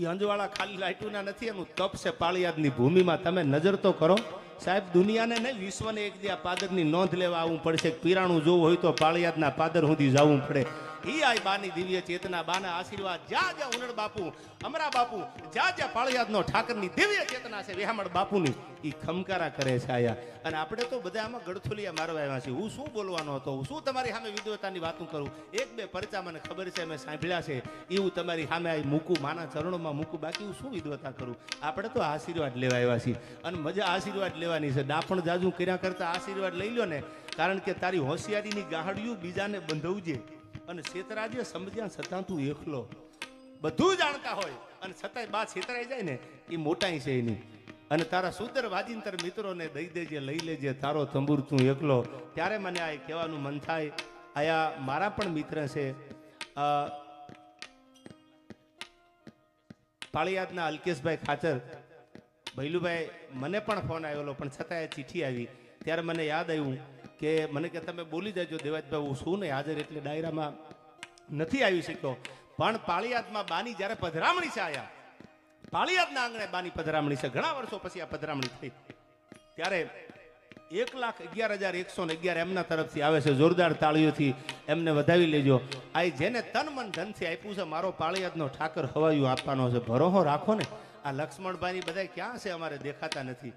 એ અંજવાળા ખાલી લાઈટુના નથી એનું તપ છે પાળિયાદની ભૂમિમાં તમે નજર તો કરો સાહેબ દુનિયાને નહીં વિશ્વને એક દી આ પાદરની નોંધ લેવા આવવું પડશે પીરાણું જોવું હોય તો પાળિયાદના પાદર સુધી જવું પડે ઈ આઈ બાની દિવ્ય ચેતના બાના આશીર્વાદ જ્યાં જ્યાં ઉનડ બાપુ અમરા બાપુ જ્યાં જ્યાં પાળિયાદનો ઠાકરની દિવ્ય ચેતના છે વેહામણ બાપુની ઈ ખમકારા કરે છે આયા અને આપણે તો બધા આમાં ગળથુલિયા મારવા આવ્યા છે હું શું બોલવાનો હતો હું શું તમારી સામે વિદ્વતાની વાતો કરું એક બે પરચા મને ખબર છે મેં સાંભળ્યા છે એવું તમારી સામે આ મૂકું માના ચરણોમાં મૂકું બાકી હું શું વિદ્વતા કરું આપણે તો આશીર્વાદ લેવા આવ્યા છીએ અને મજા આશીર્વાદ લેવાની છે ડાપણ જાજુ કર્યા કરતા આશીર્વાદ લઈ લો ને કારણ કે તારી હોશિયારીની ગાહડિયું બીજાને બંધવજે અને છેતરાજે સમજ્યા છતાં તું એકલો બધું જાણતા હોય અને છતાંય બા છેતરાઈ જાય ને એ મોટાઈ છે એની અને તારા સુંદર વાજિંતર મિત્રોને દઈ દેજે લઈ લેજે તારો તંબુર તું એકલો ત્યારે મને આ કહેવાનું મન થાય આયા મારા પણ મિત્ર છે પાળિયાદના અલ્કેશભાઈ ખાચર ભૈલુભાઈ મને પણ ફોન આવેલો પણ છતાંય ચિઠ્ઠી આવી ત્યારે મને યાદ આવ્યું કે મને કે તમે બોલી જાજો દેવાજભાઈ હું શું નહીં હાજર એટલે ડાયરામાં નથી આવી શક્યો પણ પાળિયાદમાં બાની જ્યારે પધરામણી છે આયા પાળિયાદના આંગણે બાની પધરામણી છે ઘણા વર્ષો પછી આ પધરામણી થઈ ત્યારે 1,11,111 એમના તરફથી આવે છે જોરદાર તાળીઓથી એમને વધાવી લેજો આ જેને તન મન ધનથી આપ્યું છે મારો પાળિયાદનો ઠાકર હવાયું આપવાનો છે ભરોસો રાખો ને આ લક્ષ્મણભાઈ બધા ક્યાં છે અમારે દેખાતા નથી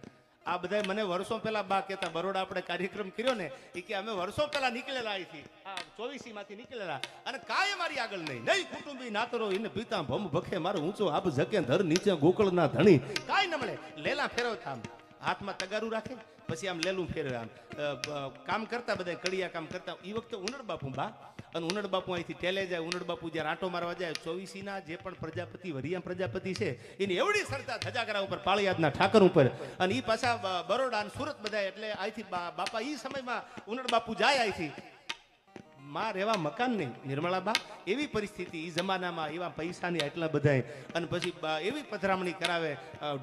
આ બધા મને વર્ષો પહેલા બા કહેતા બરોડા આપણે કાર્યક્રમ કર્યો ને એ કે અમે વર્ષો પહેલા નીકળેલા અહીંથી આ 24 માંથી નીકળેલા અને કાંઈ મારી આગળ નહીં કુટુંબી નાતરો એને પીતા ભમ ભખે મારો ઊંચો આપ જકે ધર નીચે ગોકળના ધણી કાંઈ ન મળે લેલા ફેરવતા આમ હાથમાં તગારું રાખે પછી આમ લેલું ફેરવે આમ કામ કરતા બધા કડિયા કામ કરતા એ વખતે ઉનડ બાપુ બા અને ઉનડ બાપુ અહીંથી ટેલે જાય ઉનડ બાપુ જ્યારે આંટો મારવા જાય 24ના જે પણ પ્રજાપતિ વરિયા પ્રજાપતિ છે એની એવડી સરતા ધજાગરા ઉપર પાળિયાદના ઠાકર ઉપર અને એ પાછા બરોડા અને સુરત બધા એટલે અહીંથી બાપા એ સમયમાં ઉનડ બાપુ જાય અહીંથી માં રહેવા મકાન નહીં નિર્મળાબા, એવી પરિસ્થિતિ એ જમાનામાં, એવા પૈસાની આટલા બધાય, અને પછી એવી પધરામણી કરાવે,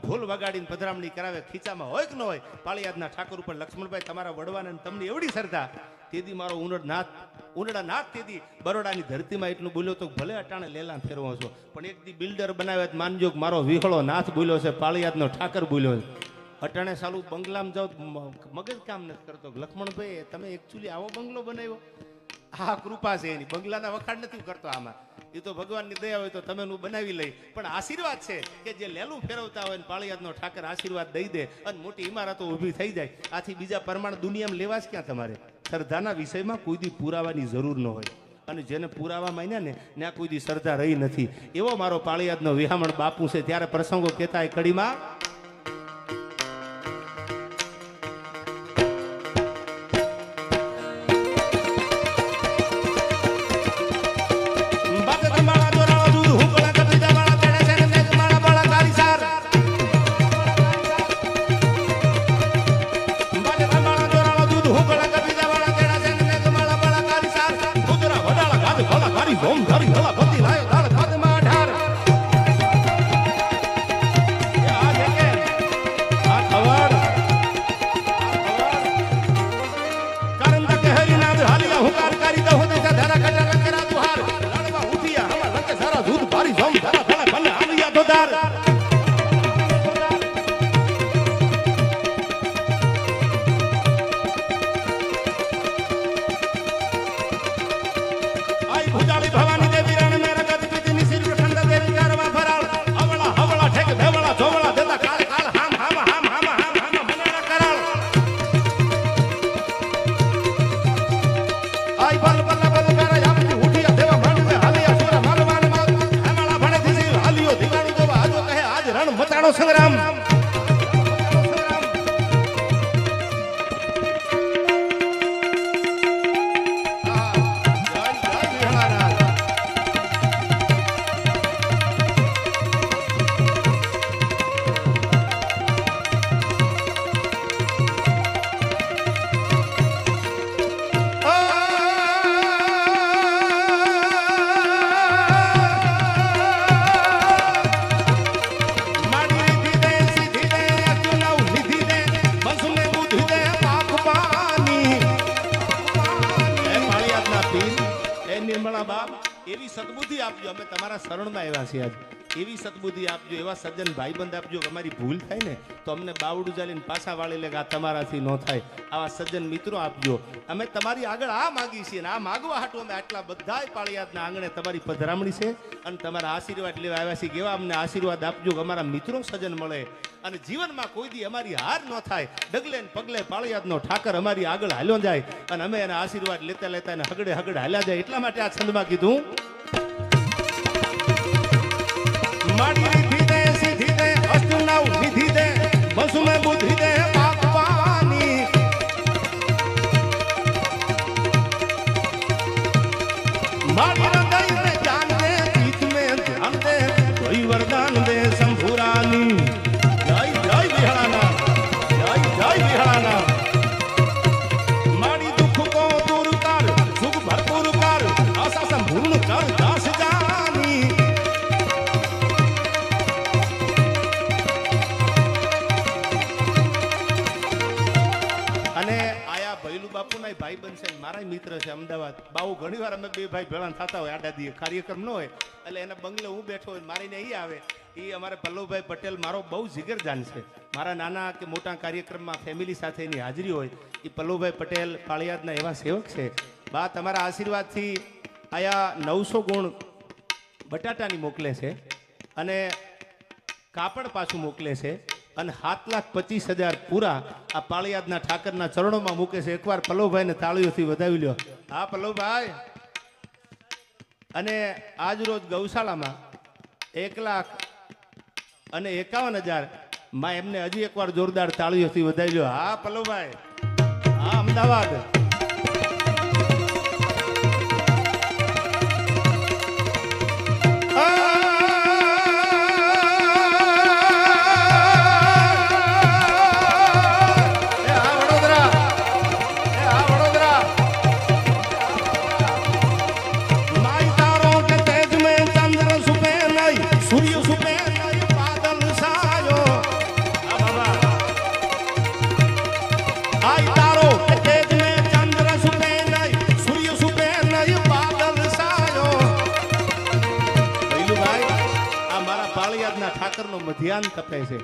ઢોલ વગાડીને પધરામણી કરાવે, ખીચામાં હોય કે ન હોય. પાળિયાદના ઠાકોર ઉપર લક્ષ્મણભાઈ તમારા વડવાને તમને એવડી શ્રદ્ધા. તેથી મારો ઉનડા નાથ તેથી બરોડાની ધરતીમાં એટલું બોલ્યો તો ભલે અટાણે લેલા ફેરવો છો, પણ એક દી બિલ્ડર બનાવે માનજો કે મારો વિહળો નાથ બોલ્યો છે, પાળિયાદનો ઠાકર બોલ્યો છે. અટાણે સાલું બંગલામાં જાઓ મગજ કામ નથી કરતો. લક્ષ્મણભાઈ તમે એકચ્યુઅલી આવો બંગલો બનાવ્યો, આ કૃપા છે એની, બંગલાના વખાણ નથી કરતો આમાં. એ તો ભગવાનની દયા હોય તો તમે હું બનાવી લઈ, પણ આશીર્વાદ છે કે જે લેલું ફેરવતા હોય ને પાળિયાદનો ઠાકર આશીર્વાદ દઈ દે અને મોટી ઇમારતો ઊભી થઈ જાય. આથી બીજા પરમાણ દુનિયામાં લેવા જ ક્યાં તમારે? શ્રદ્ધાના વિષયમાં કોઈ દી પુરાવાની જરૂર ન હોય, અને જેને પુરાવા માન્યા ને ત્યાં કોઈ દી શ્રદ્ધા રહી નથી. એવો મારો પાળિયાદનો વિહામણ બાપુ છે. ત્યારે પ્રસંગો કહેતા એ કડીમાં સંગ્રામ. એવી સદબુદ્ધિ આપજો, અમે તમારા શરણમાં આવ્યા છીએ આજ. એવી સદબુદ્ધિ આપજો, એવા સજ્જન ભાઈબંધ આપજો કે અમારી ભૂલ થાય ને તો અમને બાવડું ચાલીને પાછા વાળી લે કે આ તમારાથી ન થાય. આવા સજ્જન મિત્રો આપજો. અમે તમારી આગળ આ માગી છીએ ને આ માગવા હાટું અમે આટલા બધાય પાળિયાદના આંગણે તમારી પધરામણી છે અને તમારા આશીર્વાદ લેવા આવ્યા છીએ. કેવા અમને આશીર્વાદ આપજો કે અમારા મિત્રો સજ્જન મળે અને જીવનમાં કોઈ દી અમારી હાર ન થાય. ડગલે ને પગલે પાળિયાદનો ઠાકર અમારી આગળ હાલ્યો જાય અને અમે એના આશીર્વાદ લેતા લેતા એને હગડે હગડે હાલ્યા જાય. એટલા માટે આ છંદમાં કીધું, માડી રીધી દે સીધી દે અષ્ટનાવ વિધિ દે બસુમે બુદ્ધિ દે ભગવાની. માડી હૃદય મે જાન દે ચિત મે ધ્યાન દે કોઈ વરદાન દે શંભુરાની. જય જય વિહળાના, જય જય વિહળાના. માડી દુઃખ કો દૂર કર, સુખ ભરપૂર કર, આશા સંપૂર્ણ કર દાસ જાની. બાપુના ભાઈ બનશે, મારા મિત્ર છે અમદાવાદ. બાઉ ઘણી વાર અમે બે ભાઈ ભેળા થતા હોય, આડા દીએ કાર્યક્રમ ન હોય એટલે એના બંગલે હું બેઠો હોય, મારીને અહીં આવે. એ અમારે પલ્લવભાઈ પટેલ મારો બહુ જીગરજાન છે. મારા નાના કે મોટા કાર્યક્રમમાં ફેમિલી સાથે એની હાજરી હોય. એ પલ્લવભાઈ પટેલ પાળિયાદના એવા સેવક છે. બા તમારા આશીર્વાદથી આયા 900 ગુણ બટાટાની મોકલે છે અને કાપડ પાછું મોકલે છે અને 7,25,000 પૂરા આ પાળિયાદના ઠાકરના ચરણોમાં મૂકે છે. એકવાર પલ્લવભાઈને તાળીઓથી વધાવી લ્યો. હા પલ્લવભાઈ. અને આજ રોજ ગૌશાળામાં 1,51,000 માં એમને હજી એકવાર જોરદાર તાળીઓથી વધાવી લ્યો. હા પલ્લવભાઈ. હા અમદાવાદ. મેદાન તપે છે.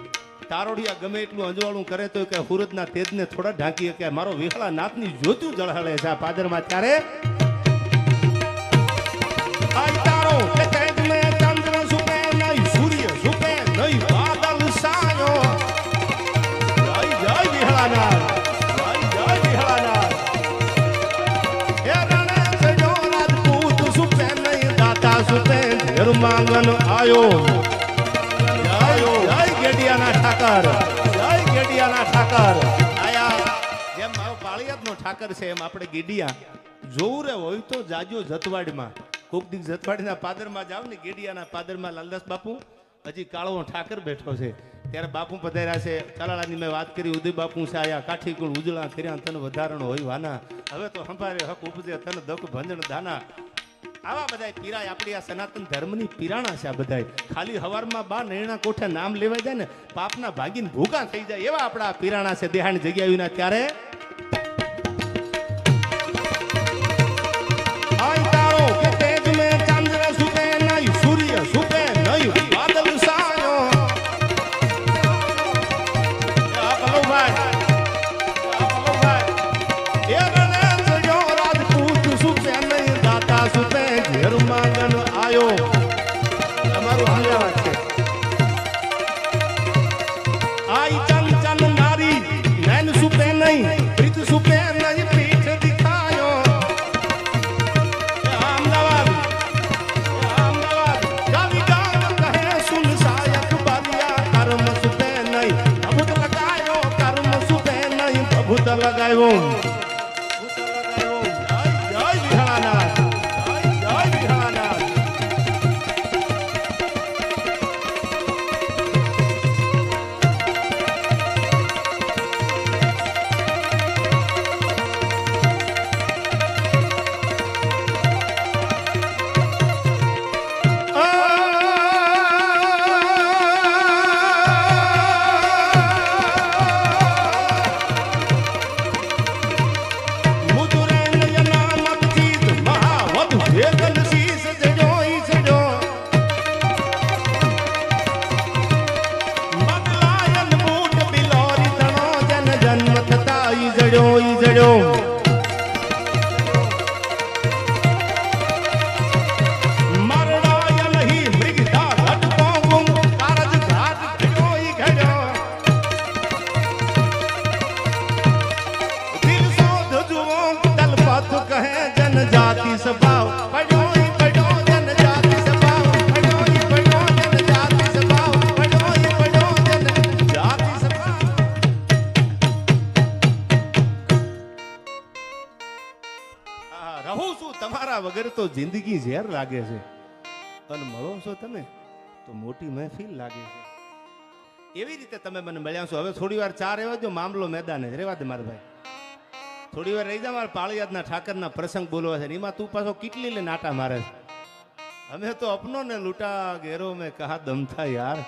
તારોડિયા ગમે એટલું અંજવાળું કરે તો કે હુરદના તેજને થોડા ઢાંકી કે મારો વિહળા નાથની જ્યોતિયું જળહળે છે આ પાદરમાં. ત્યારે આજ તારો કે તેજ મે ચંદ્ર સુપે નહીં, સૂર્ય સુપે નહીં, બાદલ સાયો. જય જય વિહળાનાથ, જય જય વિહળાનાથ. હે રણેશ જો રાજપૂત સુપે નહીં, દાતા સુપે ઘેર માંગન આયો. ગેડિયાના ઠાકર, જય ગેડિયાના ઠાકર. આયા જેમ મારો પાળિયાદનો ઠાકર છે એમ આપણે ગેડિયા જોવું રે હોય તો જાજો જતવાડમાં. કોક દી જતવાડીના પાદરમાં જાવ ને, ગેડિયાના પાદરમાં લાલદાસ બાપુ હજી કાળો ઠાકર બેઠો છે. ત્યારે બાપુ પધાર્યા છે. કાલાળાની મેં વાત કરી, ઉદય બાપુ છે આયા. કાઠી કુળ ઉજળા કર્યા તન વધારણો હોય વાના. હવે તો સંભારે હક ઉપજે તન દક ભંજણ દાના. આવા બધા પીરાય આપણી આ સનાતન ધર્મની પીરાણા છે. આ બધા ખાલી હવારમાં બા નૈણા કોઠે નામ લેવાય જાય ને પાપના ભાગીને ભૂકા થઈ જાય એવા આપણા પીરાણા છે. દેહાની જગ્યા વિના ત્યારે સૂર્ય સુપે નહીં, બાદલ સાયો. રાજપૂત સુપે નહીં, દાતા સુપે ઘેર માંગન આયો. તમારું હંગાવા છે. આઈ ચન ચન નારી નૈન સુપે નહીં, પ્રીત સુપે નહીં, પીઠ દિખાયો. અમદાવાદ અમદાવાદ ગાવી ગામ કહે સુન સાયક બાલિયા. કર્મ સુપે નહીં, પ્રભુત લગાયો. કર્મ સુપે નહીં, પ્રભુત લગાયો. વગર તો જિંદગી ઝેર લાગે છે, અને મળો છો તમે તો મોટી મહેફિલ લાગે છે. એવી રીતે તમે મને મળ્યા છો. હવે થોડી વાર ચા રહેવા દો, મામલો મેદાને રહેવા દે મારા ભાઈ. થોડી વાર રહી જા. મારા પાળિયાદના ઠાકરના પ્રસંગ બોલવા છે. એમાં તું પાછો કેટલી લે નાટા મારે છે. અમે તો અપનો ને લૂટા ઘેરો મેં કહા દમ થા યાર.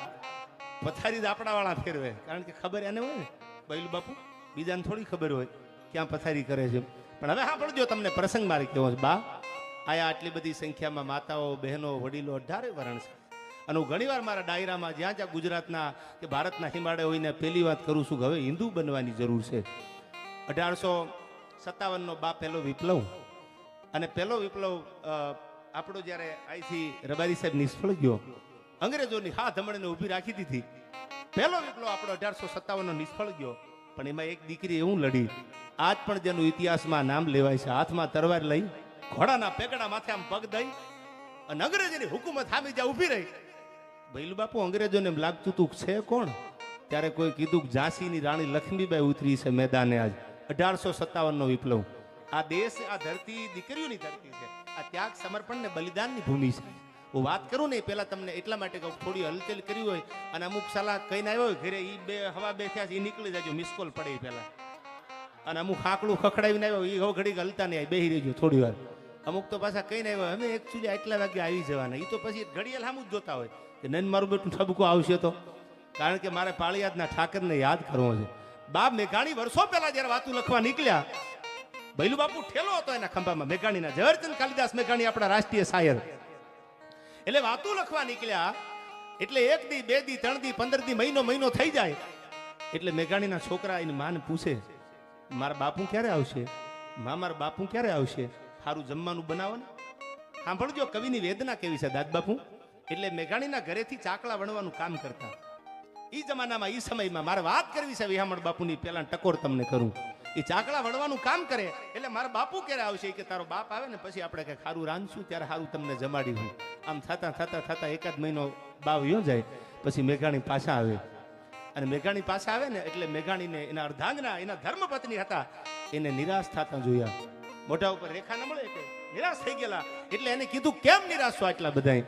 પથારી જ આપણા વાળા ફેરવે, કારણ કે ખબર એને હોય ને બૈલું બાપુ, બીજાને થોડી ખબર હોય ક્યાં પથારી કરે છે. પણ હવે સાંભળજો, તમને પ્રસંગ મારી કેવો છે. બા આયા આટલી બધી સંખ્યામાં માતાઓ, બહેનો, વડીલો 18 વર્ષ છે. અને હું ઘણીવાર મારા ડાયરામાં જ્યાં જ્યાં ગુજરાતના કે ભારતના હિમાડે હોઈને પહેલી વાત કરું છું કે હવે હિન્દુ બનવાની જરૂર છે. 1857નો બા પહેલો વિપ્લવ, અને પહેલો વિપ્લવ આપણો જ્યારે અહીંથી રબારી સાહેબ નિષ્ફળ ગયો, અંગ્રેજોની હાથ હમણાં ઊભી રાખી દીધી. પહેલો વિપ્લવ આપણો 1857નો નિષ્ફળ ગયો. પણ એમાં એક દીકરી એવું લડી, આજ પણ જેનું ઇતિહાસમાં નામ લેવાય છે. હાથમાં તરવાર લઈ, ઘોડાના પેગડા માથે આમ પગ દઈ, અને અંગ્રેજોની હુકુમત સામે જ્યાં ઊભી રહી. ભૈલું બાપુ અંગ્રેજોને એમ લાગતું તું છે કોણ? ત્યારે કોઈ કીધું કે ઝાંસીની રાણી લક્ષ્મીબાઈ ઉતરી છે મેદાને. આજ 1857નો વિપ્લવ. આ દેશ, આ ધરતી દીકરીઓની ધરતી છે. આ ત્યાગ, સમર્પણ ને બલિદાનની ભૂમિ છે. હું વાત કરું ને પહેલા તમને એટલા માટે કહું, થોડી હલચલ કરી હોય અને અમુક સલાહ કહીને આવ્યો હોય ઘરે, એ 2 હવા 2 થયા એ નીકળી જાજો, મિસ કોલ પડે પહેલા. અને અમુક હાકડું ખખડાવીને આવ્યો, એ હવે ઘડીક હલતા નહીં, બેહી રહેજો થોડી વાર. અમુક તો પાછા કહીને આવ્યો અમે એકચ્યુઅલી આટલા વાગે આવી જવાના. એ તો પછી ઘડિયાળ સામું જ જોતા હોય કે નન મારું બેટું ઠબકો આવશે તો. કારણ કે મારે પાળિયાદના ઠાકરને યાદ કરવો છે. બાપ મેઘાણી વર્ષો પહેલા જયારે વાતું લખવા નીકળ્યા, ભૈલું બાપુ ઠેલો હતો એના ખંભામાં મેઘાણીના. ઝવેરચંદ કાલિદાસ મેઘાણી આપણા રાષ્ટ્રીય શાયર. એટલે વાતું લખવા નીકળ્યા એટલે 1 દી 2 દી 3 દી 15 દી મહિનો થઈ જાય એટલે મેઘાણીના છોકરા એની માને પૂછે, મારા બાપુ ક્યારે આવશે? મારા બાપુ ક્યારે આવશે? સારું જમવાનું બનાવો ને. સાંભળજો કવિની વેદના કેવી છે દાદ બાપુ. એટલે મેઘાણીના ઘરેથી ચાકલા વણવાનું કામ કરતા. ઈ જમાનામાં ઈ સમયમાં મારે વાત કરવી છે વિહામણ બાપુની, પેલા ટકોર તમને કરું. એ ચાકલા વણવાનું કામ કરે એટલે મારા બાપુ ક્યારે આવશે કે તારો બાપ આવે ને પછી આપણે કઈ ખારું રાંધશું ત્યારે સારું તમને જમાડી. આમ થતા એકાદ મહિનો બાવ યો જાય પછી મેઘાણી પાછા આવે. અને મેઘાણી પાછા આવે ને એટલે મેઘાણીને એના અર્ધાંગના એના ધર્મપત્ની હતા એને નિરાશ થતા જોયા. મોઢા ઉપર રેખા ન મળે એટલે નિરાશ થઈ ગયેલા. એટલે એને કીધું કેમ નિરાશ છો આટલા બધા?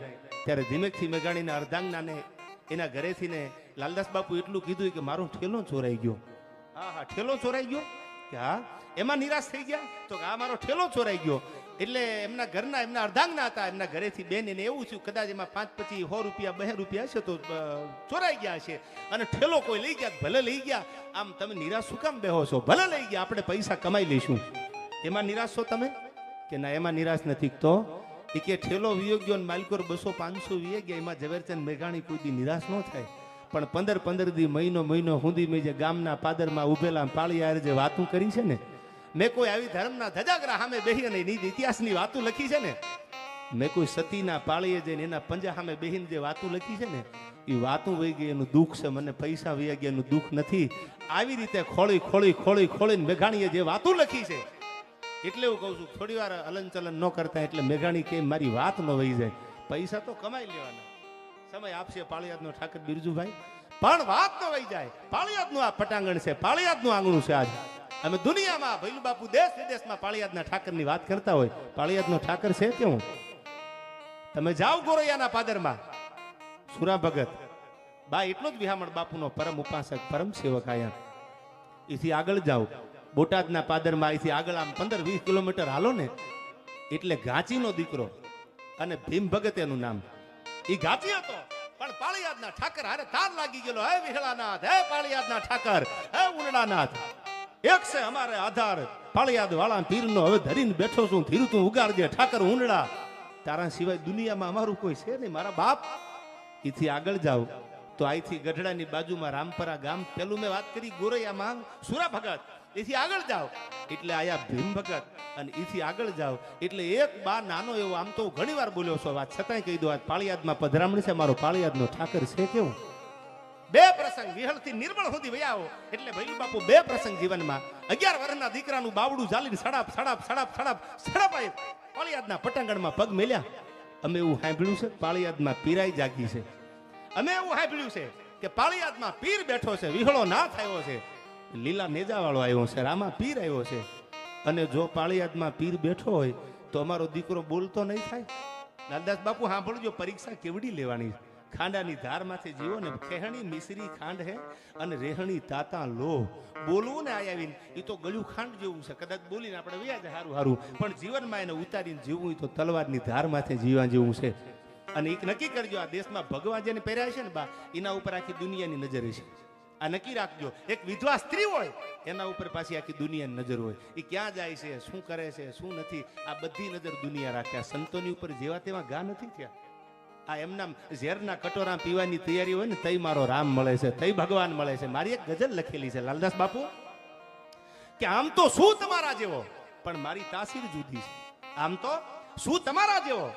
ત્યારે ધીમેકથી મેઘાણીના અર્ધાંગનાને એના ઘરેથી ને લાલદાસ બાપુ એટલું કીધું કે મારો ઠેલો ચોરાઈ ગયો. હા ઠેલો ચોરાઈ ગયો કે હા. એમાં નિરાશ થઈ ગયા તો આ મારો ઠેલો ચોરાઈ ગયો. એટલે એમના ઘરના એમના અર્ધાંગના હતા એમના ઘરેથી બેન એને એવું થયું કદાચ એમાં 5 25 100 રૂપિયા 2 રૂપિયા હશે તો ચોરાઈ ગયા હશે અને ઠેલો કોઈ લઈ ગયા. ભલે લઈ ગયા, આમ તમે નિરાશ શું કામ બેહો છો? ભલે લઈ ગયા, આપણે પૈસા કમાઈ લઈશું. એમાં નિરાશ છો તમે કે ના? એમાં નિરાશ નથી. તો એ કે ઠેલો વિયો ગયો ને માલિકોર 200 500 વીએ ગયા. એમાં ઝવેરચંદ મેઘાણી કોઈ દી નિરાશ ન થાય. પણ 15 દી મહિનો સુધી મેં જે ગામના પાદરમાં ઉભેલા પાળિયાર જે વાતું કરી છે ને, મેં કોઈ આવી ધર્મના ધજાગરા સામે બેહી અને ઇતિહાસની વાતો લખી છે ને, મેં કોઈ સતીના પાળીએ જઈને એના પંજા સામે બેહીને જે વાતો લખી છે ને, એ વાતો વહી ગઈ એનું દુઃખ છે. મને પૈસા વહી ગયા એનું દુઃખ નથી. આવી રીતે ખોળીને મેઘાણીએ જે વાતો લખી છે એટલે હું કહું છું થોડી વાર હલનચલન ન કરતા. એટલે મેઘાણી કે મારી વાત ન વહી જાય. પૈસા તો કમાઈ લેવાના, સમય આપશે પાળિયાદનો ઠાકર બિરજુભાઈ, પણ વાત ન વહી જાય. પાળિયાદનું આ પટાંગણ છે, પાળિયાદનું આંગણું છે. આજ અમે દુનિયામાં ભૈલું બાપુ દેશ વિદેશમાં પાળિયાદના ઠાકરની વાત કરતા હોય. પાળિયાદનો ઠાકર છે કેવું? તમે જાઓ ગોરૈયાના પાદરમાં સુરા ભગત બા એટલો જ વિહામણ બાપુનો પરમ ઉપાસક પરમ સેવક આયા. એથી આગળ જાઓ બોટાદના પાદરમાં, એથી આગળ આમ 15-20 કિલોમીટર હાલો ને એટલે ઘાંચીનો દીકરો અને ભીમ ભગત એનું નામ. એ ઘાંચી હતો પણ પાળિયાદના ઠાકર હારે તાર લાગી ગયેલો. હે વિહળાનાથ, હે પાળિયાદના ઠાકર, હે ઉનડાનાથ, એક છે અમારે આધાર પાળિયાદ વાળા પીરનો. હવે ધરીને બેઠો છું, ધીરું તું ઉગાડજે ઠાકર ઉંડડા. તારા સિવાય દુનિયામાં અમારું કોઈ છે નહીં મારા બાપ. એથી આગળ જાવ તો અહીંથી ગઢડાની બાજુમાં રામપરા ગામ, પેલું મેં વાત કરી ગોરૈયામાં સુરા ભગત. એથી આગળ જાવ એટલે આયા ભીમ ભગત, અને એથી આગળ જાવ એટલે એક બા નાનો એવો, આમ તો ઘણી વાર બોલ્યો છો વાત છતાંય કહી દો, આજ પાળિયાદમાં પધરામણી છે. મારો પાળિયાદનો ઠાકર છે કેવું? 2 પ્રસંગ વિહળથી નિર્મળ સુધી વયાવો એટલે ભૈલું બાપુ 2 પ્રસંગ જીવનમાં. 11 વર્ષના દીકરાનું બાવડું ઝાલીને સડાપ પાળિયાદના પટાંગણમાં પગ મેલ્યા. અમે એવું સાંભળ્યું છે પાળિયાદમાં પીરાઈ જાગી છે. અમે એવું સાંભળ્યું છે કે પાળિયાદમાં પીર બેઠો છે, વિહળો નાથ આવ્યો છે, લીલા નેજા વાળો આવ્યો છે, રામા પીર આવ્યો છે. અને જો પાળિયાદમાં પીર બેઠો હોય તો અમારો દીકરો બોલતો નહીં થાય. લાલદાસ બાપુ સાંભળજો, પરીક્ષા કેવડી લેવાની? ખાંડાની ધારમાંથી જીવો ને, ખેહણી મિશ્રી ખાંડ હે અને રેહણી તાતા લો. બોલવું ને આવીને એ તો ગળ્યું ખાંડ જેવું છે. કદાચ બોલીને આપણે વ્યાજ હારું, પણ જીવનમાં એને ઉતારીને જીવવું તો તલવારની ધારમાંથી જીવા જેવું છે. અને એક નક્કી કરજો, આ દેશમાં ભગવાન જેને પહેર્યા છે ને બા, એના ઉપર આખી દુનિયાની નજર છે. આ નક્કી રાખજો. એક વિધવા સ્ત્રી હોય એના ઉપર પાછી આખી દુનિયાની નજર હોય. એ ક્યાં જાય છે, શું કરે છે, શું નથી, આ બધી નજર દુનિયા રાખે. આ સંતોની ઉપર જેવા તેવા ગા નથી થયા. આ એમના ઝેરના કટોરા પીવાની તૈયારી હોય ને તઈ મારો રામ મળે છે, તઈ ભગવાન મળે છે. મારી એક ગઝલ લખેલી છે લાલદાસ બાપુ કે આમ તો શું તમારા જેવો પણ મારી તાસીર જુદી છે. આમ તો શું તમારા જેવો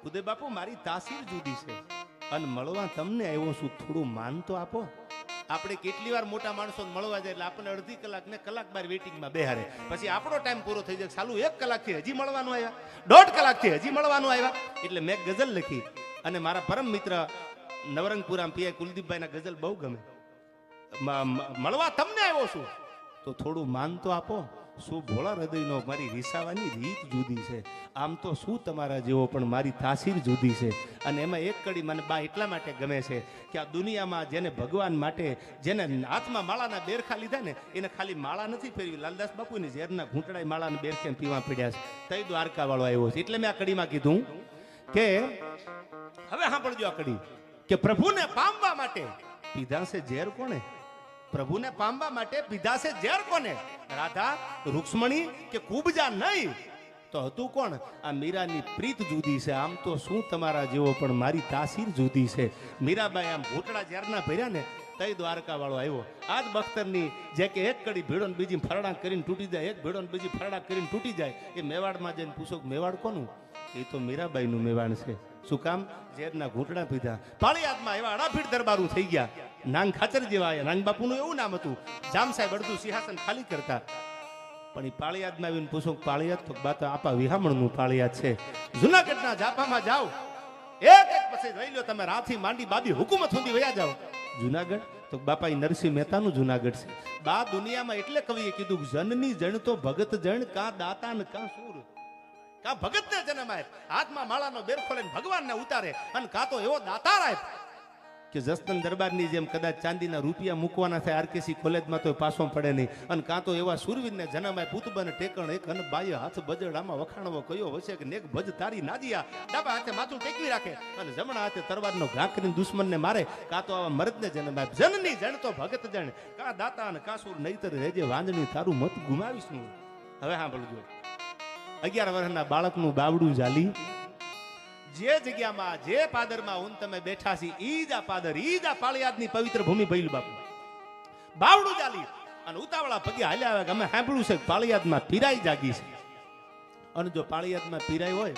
ઉદય બાપુ, મારી તાસીર જુદી છે. અને મળવા તમને આવ્યો છું, થોડું માન તો આપો. આપણે કેટલી વાર મોટા માણસો મળવા જાય એટલે આપણને અડધી કલાક ને કલાક બાર વેટિંગમાં બેહારે, પછી આપણો ટાઈમ પૂરો થઈ જાય. સાલું 1 કલાકથી હજી મળવાનું આવ્યા, 1.5 કલાકથી હજી મળવાનું આવ્યા. એટલે મેં ગઝલ લખી અને મારા પરમ મિત્ર નવરંગપુરા પીઆઈ કુલદીપભાઈના ગઝલ બહુ ગમે. મળવા તમને આવ્યો છું તો થોડું માન તો આપો. શું ભોળા હૃદયનો મારી રીસાવાની રીત જુદી છે. આમ તો શું તમારા જેવો પણ મારી તાસીર જુદી છે. અને એમાં એક કડી મને બા એટલા માટે ગમે છે કે આ દુનિયામાં જેને ભગવાન માટે જેને હાથમાં માળાના બેરખા લીધા ને એને ખાલી માળા નથી ફેરવી. લાલદાસ બાપુની ઝેરના ઘૂંટડાય માળાના બેરખે પીવા પડ્યા છે. તઈ દ્વારકા વાળો આવ્યો છે. એટલે મેં આ કડીમાં કીધું કે હવે સાંભળજો આ કડી કે પ્રભુને પામવા માટે પીધા છે ઝેર કોને? પ્રભુને પામવા માટે પીધા છે ઝેર કોને? રાધા, રૂક્ષ્મણી કે કુબજા નહીં તો હતું કોણ? આ મીરાની પ્રીત જુદી છે. આમ તો શું તમારા જેવો, પણ મારી તાસીર જુદી છે. મીરાબાઈ આમ ઘૂંટડા જ્યારના ભર્યા ને તઈ દ્વારકા વાળો આવ્યો. આજ બખ્તરની જે કે એક કડી ભેડો ને બીજી ફરડા કરીને તૂટી જાય, એક ભેડો ને બીજી ફરડા કરીને તૂટી જાય. એ મેવાડમાં જઈને પૂછો મેવાડ કોનું? એ તો મીરાબાઈનું મેવાડ છે. શું કામ? ઝેરના ઘૂંટડા પીધા. પાળિયાદમાં એવા અડાફીટ દરબારું થઈ ગયા. નાંગ ખાચર જેવા આયા. નાંગ બાપુનું એવું નામ હતું. જામ સાહેબ અડધું સિંહાસન ખાલી કરતા. પણ એ પાળિયાદમાં આવીને પૂછો પાળિયાદ તો બાત આપા વિહામણનું પાળિયાદ છે. જુનાગઢના જાપામાં જાઓ, એક એક પછી રહી લો તમે, રાથી માંડી બાબી હુકુમત સુધી વયા જાઓ. જુનાગઢ તો બાપા એ નરસિંહ મહેતાનું જુનાગઢ છે. બા દુનિયામાં એટલે કવિએ કીધું જનની જણ તો ભગત જણ, કા દાતા ને કા સૂર. કા ભગત ને જન્મ આપ, હાથમાં માળાનો બેરખો લઈને ભગવાનને ઉતારે, અને કા તો એવો દાતાર આપ કે જસદન દરબારની જેમ કદાચ ચાંદીના રૂપિયા મૂકવાના થાય આરકેસી કોલેજમાં તો પાછો પડે નહીં. અને કાં તો એવા સુરવીરને જન્મ આપ, પૂતબન ટેકણ એક અને બાય હાથ બજડામાં વખાણવો કયો વસે કે નેક ભજ તારી નાદિયા. ડાબા હાથે માથું ટેકવી રાખે અને જમણા હાથે તરવારનો ઘા કરીને દુશ્મનને મારે. કાં તો આવા મર્દને જન્મ આપ. જનની જણ તો ભગત જણ, કા દાતા અને કાસુર, નહીતર રેજે વાંદણી તારું મત ગુમાવીશ નું. હવે સાંભળજો, 11 વર્ષના બાળકનું બાવડું જાલી, જે જગ્યામાં જે પાદરમાં હું તમે બેઠા છી ઈ જ આ પાદર, ઈ જ આ પાળિયાદની પવિત્ર ભૂમિ ભૈલું બાપુ. બાવડું ચાલી અને ઉતાવળા પગે હાલ્યા આવે કે અમે સાંભળ્યું છે પાળિયાદમાં પીરાઈ જાગી છે. અને જો પાળિયાદમાં પીરાઈ હોય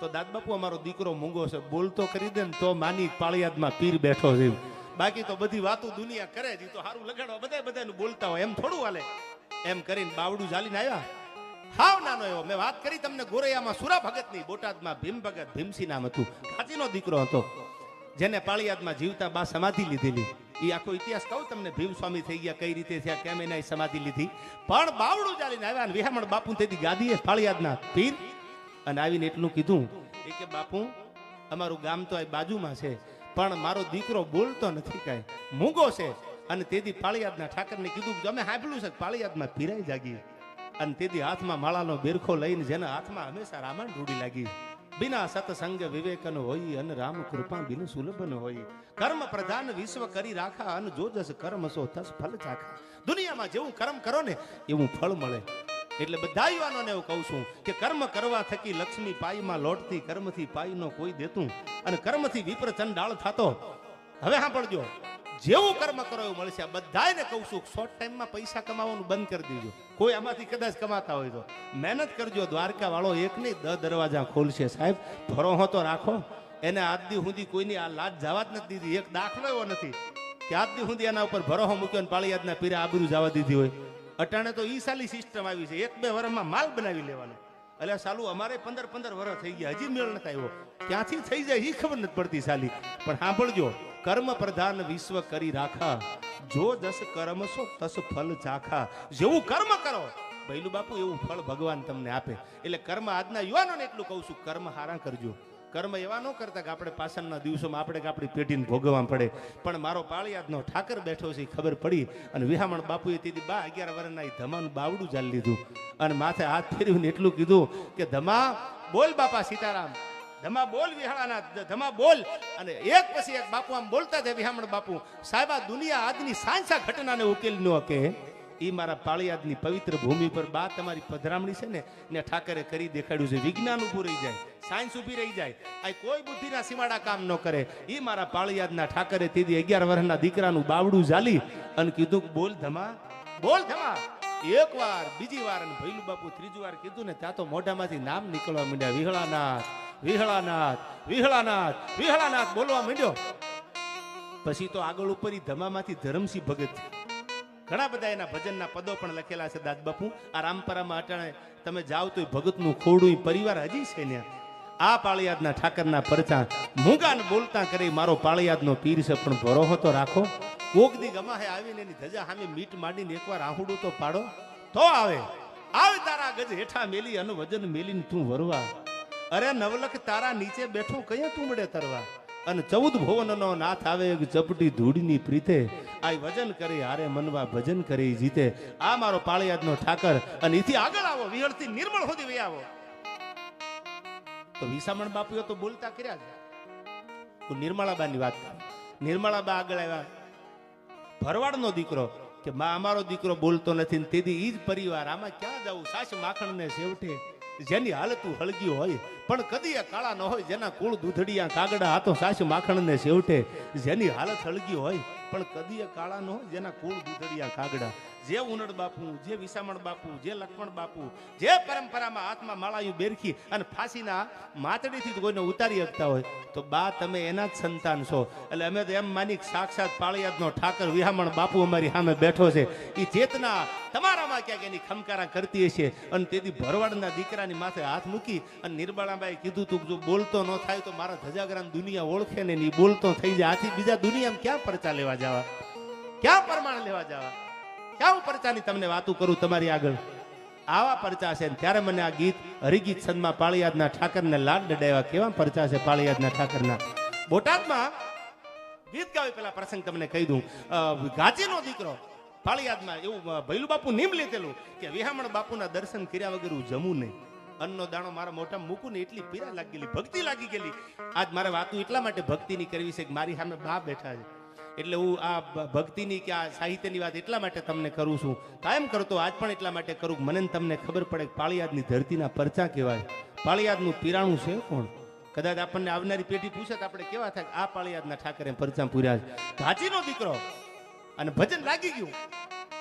તો દાદ બાપુ અમારો દીકરો મૂંગો છે, બોલતો કરી દે ને તો માની પાળિયાદમાં પીર બેઠો છે. બાકી તો બધી વાતો દુનિયા કરે જ, તો સારું લગાડવા બધાનું બોલતા હોય, એમ થોડું હાલે. એમ કરીને બાવડું ચાલીને આવ્યા. હાવ નાનો એવો, મેં વાત કરી તમને ગોરૈયામાં સુરા ભગતની, બોટાદમાં ભીમ ભગત, ભીમસી નામ હતું, ખાચીનો દીકરો હતો, જેને પાળિયાદમાં જીવતા બા સમાધિ લીધેલી. એ આખો ઇતિહાસ કહું તમને, ભીમ સ્વામી થઈ ગયા કઈ રીતે થયા, કેમ એને સમાધિ લીધી. પણ બાવડું ચાલીને આવ્યા અને વિહામણ બાપુ તેથી ગાદીએ પાળિયાદના પીર, અને આવીને એટલું કીધું કે બાપુ અમારું ગામ તો આ બાજુમાં છે, પણ મારો દીકરો બોલતો નથી, કાંઈ મૂંગો છે. અને તેથી પાળિયાદના ઠાકરને કીધું કે અમે સાંભળ્યું છે પાળિયાદમાં પીરાઈ જાગી. અને તેથી હાથમાં માળાનો બેરખો લઈને જેના હાથમાં હંમેશા રામાયણ રૂડી લાગી. બિના સતસંગ વિવેકન હોય અને રામ કૃપા બિન સુલભન હોય. કર્મ પ્રધાન વિશ્વ કરી રાખા, અને જો જસ કર્મ સો તસ ફલ ચાખા. દુનિયામાં જેવું કર્મ કરો ને એવું ફળ મળે. એટલે બધા યુવાનોને એવું કહું છું કે કર્મ કરવા થકી લક્ષ્મી પાઈમાં લોટતી, કર્મથી પાઈ નો કોઈ દેતું, અને કર્મથી વિપ્ર ચંડાળ થતો. હવે સાંભળજો, જેવું કર્મ કરો એવું મળશે. બધાને કહું છું શોર્ટ ટાઈમમાં પૈસા કમાવાનું બંધ કરી દેજો. કોઈ આમાંથી કદાચ કમાતા હોય તો મહેનત કરજો. દ્વારકા વાળો એક નહીં 10 દરવાજા ખોલશે સાહેબ. ભરોહો તો રાખો. એને આજ દી સુધી કોઈની આ લાજ જવા જ નથી દીધી. એક દાખલો એવો નથી કે આજ દી સુધી એના ઉપર ભરોહો મૂક્યો ને પાળિયાદના પીરે આબરૂ જવા દીધી હોય. અટાણે તો ઈ સાલી સિસ્ટમ આવી છે, 1-2 વર્ષમાં માલ બનાવી લેવાનો. એટલે સાલું અમારે 15 વર્ષ થઈ ગયા, હજી મેળ નથી આવ્યો. ક્યાંથી થઈ જાય એ ખબર નથી પડતી સાલી. પણ સાંભળજો, કર્મ પ્રધાન વિશ્વ કરી રાખા, જો દસ કર્મ સો તસ ફલ ચાખા. જેવું કર્મ કરો ભૈલું બાપુ એવું ફળ ભગવાન તમને આપે. એટલે કર્મ આજના યુવાનોને એટલું કહું છું, કર્મ હારા કરજો. કર્મ એવા ન કરતા કે આપણે પાછળના દિવસોમાં આપણે કે આપણી પેઢીને ભોગવવા પડે. પણ મારો પાળિયાદનો ઠાકર બેઠો છે ખબર પડી. અને વિહામણ બાપુએ તેથી 11 વર્ષના ધમાનું બાવડું ચાલી લીધું અને માથે હાથ ફેરવીને એટલું કીધું કે ધમા બોલ બાપા સીતારામ, ધમા બોલ વિહાળાના, ધમા બોલ. અને એક પછી એક બાપુ આમ બોલતા જાય વિહામણ બાપુ, સાહેબ આ દુનિયા આજની સાંસા ઘટનાને ઉકેલી ન શકે. એ મારા પાળિયાદની પવિત્ર ભૂમિ પર બા તમારી પધરામણી છે ને ઠાકરે કરી દેખાડ્યું છે. વિજ્ઞાન ઊભું રહી જાય, સાયન્સ ઊભી રહી જાય, આ કોઈ બુદ્ધિના સીમાડા કામ ન કરે. એ મારા પાળિયાદના ઠાકરે તેથી 11 વર્ષના દીકરાનું બાવડું ઝાલી અને કીધું બોલ ધમા, બોલ ધમા. એક વાર, બીજી વાર, અને ભૈલું બાપુ ત્રીજી વાર કીધું ને ત્યાં તો મોઢામાંથી નામ નીકળવા માંડ્યા. વિહળાનાથ, વિહળાનાથ, વિહળાનાથ, વિહળાનાથ બોલવા માંડ્યો. પછી તો આગળ ઉપર ધમામાંથી ધરમસિંહ ભગત, ઘણા બધા એના ભજનના પદો પણ લખેલા છે દાદ બાપુ. આ રામપરામાં અટાણે તમે જાઓ તો ભગતનું ખોડું પરિવાર હજી છે ને. આ પાળિયાદના ઠાકરના પરચા મૂંગા ને બોલતા કરી મારો પાળિયાદનો પીર છે. પણ ભરોહો તો રાખો, કોક દી ગમાહે આવીને એની ધજા સામે મીટ માંડીને એકવાર આહુડું તો પાડો તો આવે. આવે તારા ગજ હેઠા મેલી અને વજન મેલીને તું વરવા. અરે નવલખ તારા નીચે બેઠો કયા તું મળે તરવા. અને 14 ભુવનનો નાથ આવે ચપટી ધૂળની પ્રીતે, આ વજન કરે હારે મનવા ભજન કરે જીતે. આ મારો પાળિયાદનો ઠાકર. અને એથી આગળ આવો, વિહળથી નિર્મળ સુધી વહી આવો. તો વિસામણ બાપુએ તો બોલતા કર્યા છે. તો નિર્મળાબાની વાત, નિર્મળાબા આગળ આવ્યા. ભરવાડનો દીકરો કે માં અમારો દીકરો બોલતો નથી ને તેથી ઈ જ પરિવાર આમાં ક્યાં જવું? સાસ માખણને છેવટે જેની હાલતું હળગી હોય પણ કદી એ કાળા ન હોય, જેના કુળ દૂધડિયા કાગડા આ તો સાસ માખણને છેવટે જેની હાલત હળગી હોય પણ કદી એ કાળા ન હોય, જેના કુળ દૂધડિયા કાગડા. જે ઉનડ બાપુ, જે વિસામણ બાપુ, જે લક્ષ્મણ બાપુ, જે પરંપરામાં હાથમાં માળાયું બેરખી અને ફાંસીના માતડીથી કોઈને ઉતારી શકતા હોય તો બા તમે એના જ સંતાન છો. એટલે અમે તો એમ માની સાક્ષાત પાળિયાદનો ઠાકર વિહામણ બાપુ અમારી સામે બેઠો છે. એ ચેતના તમારામાં ક્યાંક એની ખમકારા કરતી હશે અને તેથી ભરવાડના દીકરાની માથે હાથ મૂકી અને નિર્બળાબાઈ કીધું તું જો બોલતો ન થાય તો મારા ધજાગરામ દુનિયા ઓળખે ને એ બોલતો થઈ જાય. આથી બીજા દુનિયામાં ક્યાં પરચા લેવા જવા, ક્યાં પ્રમાણ લેવા જવા, ક્યાં હું પરચાની તમને વાતું કરું તમારી આગળ? આવા પરચા છે. ત્યારે મને આ ગીત હરિગીત છંદમાં પાળિયાદના ઠાકરને લાડ ડડાવ્યા. કેવા પરચા છે પાળિયાદના ઠાકરના. બોટાદમાં ગીત ગાવી પેલા પ્રસંગ તમને કહી દઉં. ગાચીનો દીકરો પાળિયાદમાં એવું ભૈલું બાપુ નિમ લીધેલું કે વિહામણ બાપુના દર્શન કર્યા વગર હું જમું નહીં. અન્નનો દાણો મારા મોટા મૂકું ને એટલી પીડા લાગી ગયેલી, ભક્તિ લાગી ગયેલી. આજ મારે વાતું એટલા માટે ભક્તિની કરવી છે કે મારી સામે બા બેઠા છે એટલે હું આ ભક્તિની કે આ સાહિત્યની વાત એટલા માટે તમને કરું છું. કાયમ કરતો આજ પણ એટલા માટે કરું મને તમને ખબર પડે કે પાળિયાદની ધરતીના પરચા કેવા છે, પાળિયાદનું પીરાણું છે કોણ. કદાચ આપણને આવનારી પેઢી પૂછે તો આપણે કેવા થાય આ પાળિયાદના ઠાકરે પરચા પૂર્યા છે. ઘાચીનો દીકરો અને ભજન લાગી ગયું.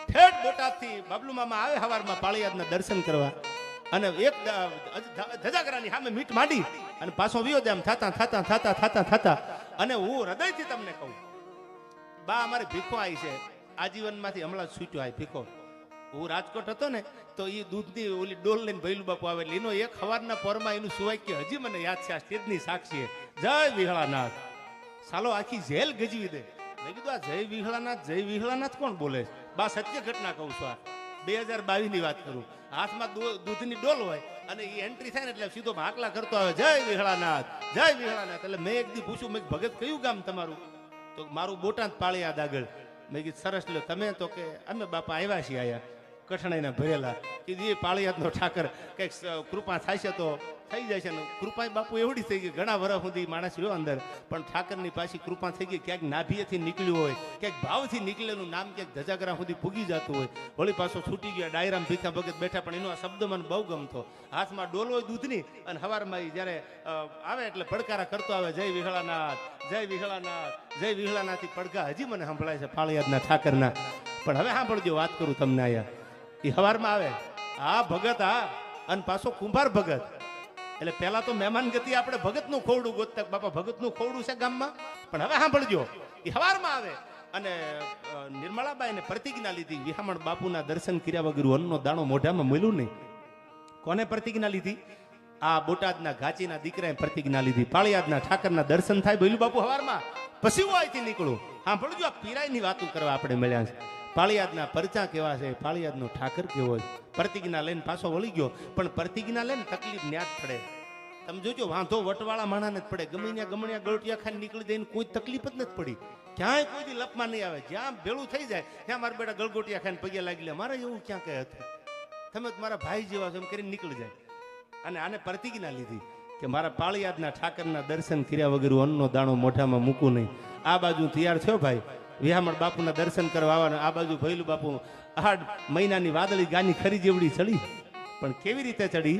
ઠેઠ બોટાદથી બાબલુ મામા આવે હવારમાં પાળિયાદના દર્શન કરવા અને એક ધજાગરાની સામે મીટ માંડી અને પાછો વિયોજામ થતા થતા થતા થતા થતા અને હું હૃદયથી તમને કહું બા અમારે ભીખો આવી છે આજીવનમાંથી હમણાં છૂટ્યો આવી ભીખો. હું રાજકોટ હતો ને તો એ દૂધની ઓલી ડોલ લઈને ભૈલું બાપુ આવે એટલે એનો એક સવારના પોરમાં એનું સુવાક્ય હજી મને યાદ છે. આ સ્ટેજની સાક્ષી જય વિહળાનાથ. સાલો આખી જેલ ગજવી દે. મેં કીધું આ જય વિહળાનાથ કોણ બોલે છે? બા સત્ય ઘટના કહું છું. આ 2022 ની વાત કરું. હાથમાં દૂધની ડોલ હોય અને એ એન્ટ્રી થાય ને એટલે સીધો હાકલા કરતો આવે જય વિહળાનાથ જય વિહળાનાથ. એટલે મેં એક દી પૂછ્યું મેં ભગત કયું ગામ તમારું? તો મારું બોટાદ પાળિયાદ આગળ. મેં કીધું સરસ લ્યો તમે તો કે અમે બાપા આવ્યા છીએ આયા કઠણાઈના ભરેલા. કીધું એ પાળિયાદનો ઠાકર કંઈક કૃપા થાય છે તો થઈ જાય છે ને. કૃપા બાપુ એવડી થઈ ગઈ ઘણા વર્ષ સુધી માણસ રહ્યો અંદર પણ ઠાકરની પાછી કૃપા થઈ ગઈ. ક્યાંક નાભીએથી નીકળ્યું હોય, ક્યાંક ભાવથી નીકળેલું નામ ક્યાંક ધજાગરા સુધી પૂગી જતું હોય. વળી પાછો છૂટી ગયા ડાયરામ ભીખા ભગત બેઠા પણ એનો આ શબ્દ મને બહુ ગમતો. હાથમાં ડોલ હોય દૂધની અને હવારમાં જ્યારે આવે એટલે પડકારા કરતો આવે જય વિહળાનાથ જય વિહળાનાથ જય વિહળાનાથ. પડઘા હજી મને સંભળાય છે પાળિયાદના ઠાકરના. પણ હવે સાંભળજો વાત કરું તમને. આયા એ હવારમાં આવે આ ભગત આ અને પાછો કુંભાર ભગત. એટલે પેલા તો મહેમાન ગતિ આપણે ભગતનું ખોરડું ગોતતા બાપા ભગતનું ખોરડું છે ગામમાં. પણ હવે સાંભળજો એ હવારમાં આવે અને નિર્મળાબાઈને પ્રતિજ્ઞા લીધી વિહામણ બાપુના દર્શન કર્યા વગર અન્નનો દાણો મોઢામાં મળ્યું નહીં. કોને પ્રતિજ્ઞા લીધી? આ બોટાદના ઘાચીના દીકરાએ પ્રતિજ્ઞા લીધી. પાળિયાદના ઠાકરના દર્શન થાય ભૈલું બાપુ હવારમાં પછી હું અહીંથી નીકળું. સાંભળજો આ પીરાયની વાતો કરવા આપણે મળ્યા છે. પાળિયાદના પરચા કેવા છે, પાળિયાદનો ઠાકર કેવો છે. પ્રતિજ્ઞા લઈને પાછો વળી ગયો પણ પ્રતિજ્ઞા લઈને તકલીફ ન્યા જ પડે. તમે જોજો વાંધો વટવાળા માણાને જ પડે. ગમણિયા ગળટિયા ખાઈને નીકળી જાય કોઈ તકલીફ જ નથી પડી. ક્યાંય કોઈ દી લપમાં નહીં આવે. જ્યાં ભેળું થઈ જાય ત્યાં મારા બેટા ગળગોટિયા ખાઈને પગે લાગી લે. મારે એવું ક્યાં કહે હતું તમે મારા ભાઈ જેવા છો એમ કરીને નીકળી જાય. અને આને પ્રતિજ્ઞા લીધી કે મારા પાળિયાદના ઠાકરના દર્શન કર્યા વગર અન્નનો દાણો મોઢામાં મૂકું નહીં. આ બાજુ તૈયાર થયો ભાઈ વિહામણ બાપુના દર્શન કરવા આવવાના. આ બાજુ ભૈલું બાપુ 8 મહિનાની વાદળી ગાની ખરી જેવડી ચડી. પણ કેવી રીતે ચડી?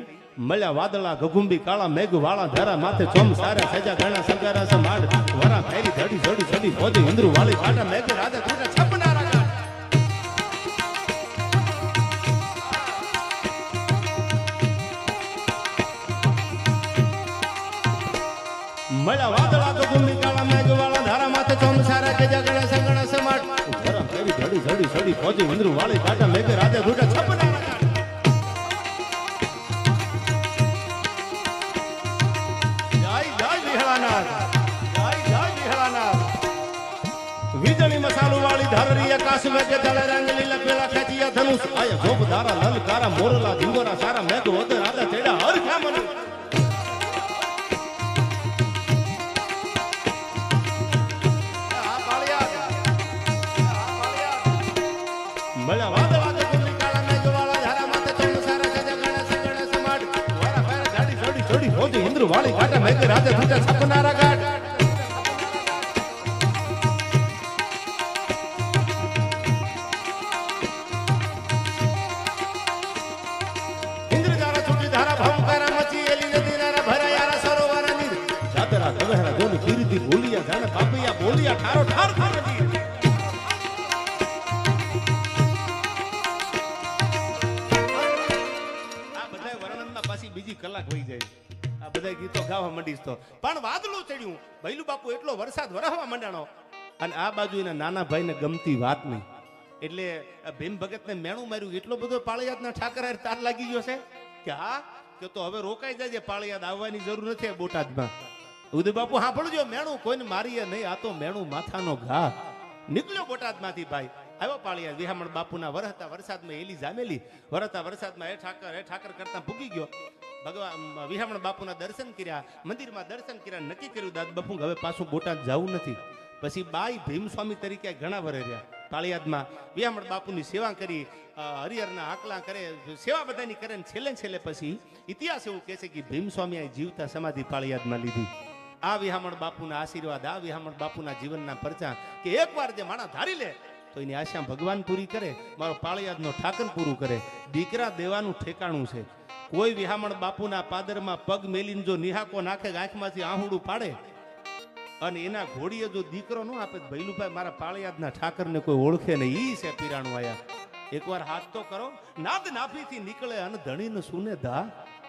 મળ્યા વાદળા ઘગુંબી કાળા મેઘ વાળા ધારા માથે ચોમ સારે સજા ઘણા સંગારા સે માડ વરા ફેરી ધડી ધડી ચડી પોધી ઇન્દ્રુ વાળી કાટા મેઘ રાધે તૂટે છપનારા ગાટ. મળ્યા વાદળા ઘગુંબી કાળા મેઘ વાળા ધારા માથે ચોમ સારે સજા ઘણા સંગારા સે માડ વરા ફેરી ધડી ધડી ચડી પોધી ઇન્દ્રુ વાળી કાટા મેઘ રાધે તૂટે છપનારા ગાટ. વીજળી મસાલો વાળી ધારરી આકાશ મેઘ દળે રંગલી લપેલા ખેંચિયા ધનુષ આયા જોબ ધારા લલકારા મોરલા ધીંગોરા સારા મેઘ વદર આદા તેડા હર ખામન. આ પાળિયાદ મળ્યા વાદળા ગોલી કાળા મેઘ વાળા ધારા માથે ચોમ સારા સજા ગણેશ સમાડ વારા ફેર ગાડી જોડી જોડી હોજી ઇન્દ્ર વાળી કાટા મેઘ રાધે તૂટે છપનારા ગાટ. બધા ગીતો ગાવા માંડીશ તો પણ વાદળું ચડ્યું ભૈલું બાપુ એટલો વરસાદ વરાવવા માંડાણો અને આ બાજુ એના નાના ભાઈને ગમતી વાત નહીં એટલે ભીમ ભગતને મેણું માર્યું એટલો બધો પાળિયાદના ઠાકર તાર લાગી ગયો છે કે હા કે તો હવે રોકાઈ જાય પાળિયાદ આવવાની જરૂર નથી બોટાદમાં ઉદય બાપુ સાંભળજો મેણું કોઈને મારીએ નહીં આ તો મેણું માથાનો ઘા નીકળ્યો બોટાદમાંથી ભાઈ આવ્યો પાળિયાદ વિહામણ બાપુના વરહતા વરસાદમાં એલી જામેલી વરહતા વરસાદમાં એ ઠાકર કરતા ભૂગી ગયો ભગવાન વિહામણ બાપુના દર્શન કર્યા મંદિરમાં દર્શન કર્યા નક્કી કર્યું દાદ બાપુ હવે પાછું બોટાદ જવું નથી પછી બાઈ ભીમ સ્વામી તરીકે ઘણા વરે રહ્યા પાળિયાદમાં વિહામણ બાપુની સેવા કરી હરિહરના આકલા કરે સેવા બધાની કરે ને છેલ્લે પછી ઇતિહાસ એવું કહે છે કે ભીમ સ્વામી જીવતા સમાધિ પાળિયાદમાં લીધી આ વિહામણ બાપુના આશીર્વાદ આ વિહામણ બાપુના જીવનના પરચા કે એકવાર જે માણા ધારી લે તો એની આશા ભગવાન પૂરી કરે મારો પાળિયાદનો ઠાકર પૂરું કરે દીકરા દેવાનું ઠેકાણું છે કોઈ વિહામણ બાપુના પાદરમાં પગ મેલીને જો નિહાકો નાખે આંખમાંથી આહુડું પાડે અને એના ઘોડીએ જો દીકરો ન આપે ભૈલુભાઈ મારા પાળિયાદના ઠાકરને કોઈ ઓળખે ને ઈ છે પીરાણું આયા એકવાર હાથ તો કરો નાદ નાભીથી નીકળે અને ધણીને સુને દા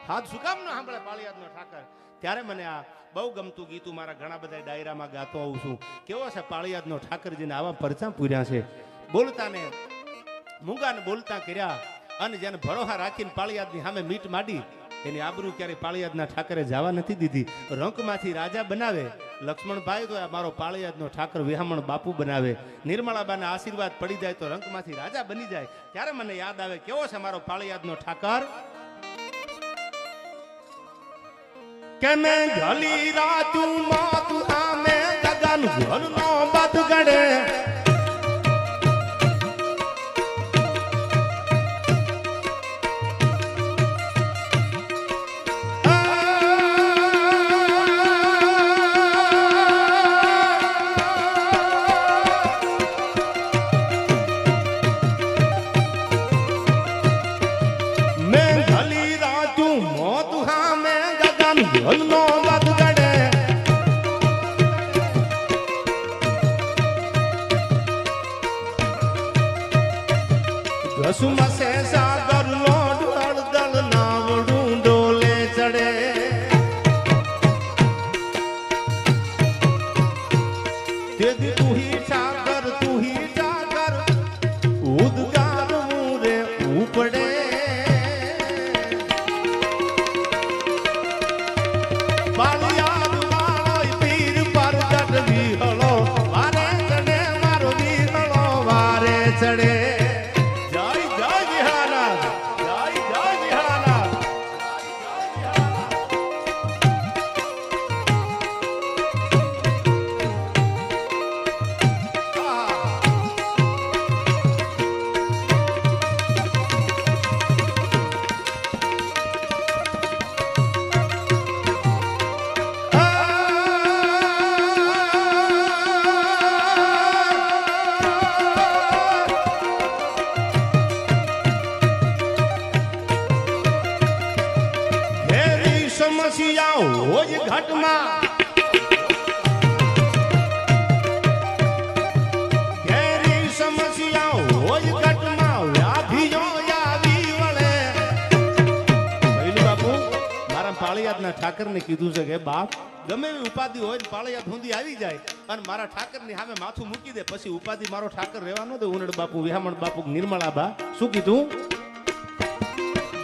હાથ શું કામ ન સાંભળે પાળિયાદનો ઠાકર ત્યારે મને આ બહુ ગમતું ગીતું મારા ઘણા બધા ડાયરામાં ગાતો આવું છું કેવો છે પાળિયાદનો ઠાકરજીને આવા પરચા પૂર્યા છે બોલતા ને મૂંગાને બોલતા કર્યા અને જેને ભરોહા રાખીને પાળિયાદની સામે મીટ માંડી એની આબરૂ ક્યારે પાળિયાદના ઠાકરે જવા નથી દીધી રંકમાંથી રાજા બનાવે લક્ષ્મણભાઈ તો મારો પાળિયાદનો ઠાકર વિહામણ બાપુ બનાવે નિર્મળાબાના આશીર્વાદ પડી જાય તો રંકમાંથી રાજા બની જાય ત્યારે મને યાદ આવે કેવો છે મારો પાળિયાદનો ઠાકર કે મેં ગલી રાતું માતું આમે ગગન ઘરનો બદ ગડે ઘસુમસે સાગર લોડ હળદળ નાવડું ડોલે ચડે તેથી તું હી ઠાકર ઉદગાર મુરે ઉપડે પાળિયાદ વાળો પીર પર જટ વિહળો વારે ચડે મારો વિહળો વારે ચડે ઘટમાં ઘેરી સમસ્યા હોય ઘટમાં વ્યાધિઓ આવી વળે ભૈલું બાપુ મારા પાળિયાદના ઠાકરને કીધું છે કે બાપ ગમે એવી ઉપાધિ હોય ને પાળિયાદ સુધી આવી જાય અને મારા ઠાકરની સામે માથું મૂકી દે પછી ઉપાધિ મારો ઠાકર રહેવાનો દે ઉનડ બાપુ વિહામણ બાપુ નિર્મળાબા શું કીધું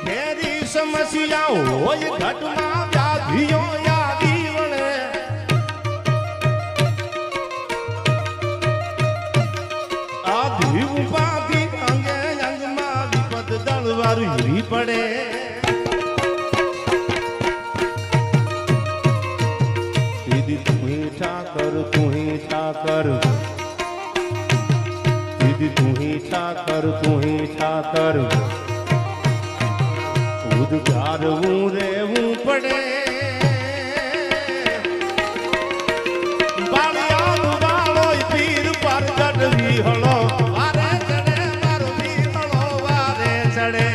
ઘેરી સમસ્યા હોય ઘટમાં વ્યાધિઓ પડે દીદી તું હી ઠાકર દીદી તું હી ઠાકર ઉદગારવું રેવું પડે પાળિયાદ વાળો પીર પર જટ વિહળો વારે ચડે મારો વિહળો વારે ચડે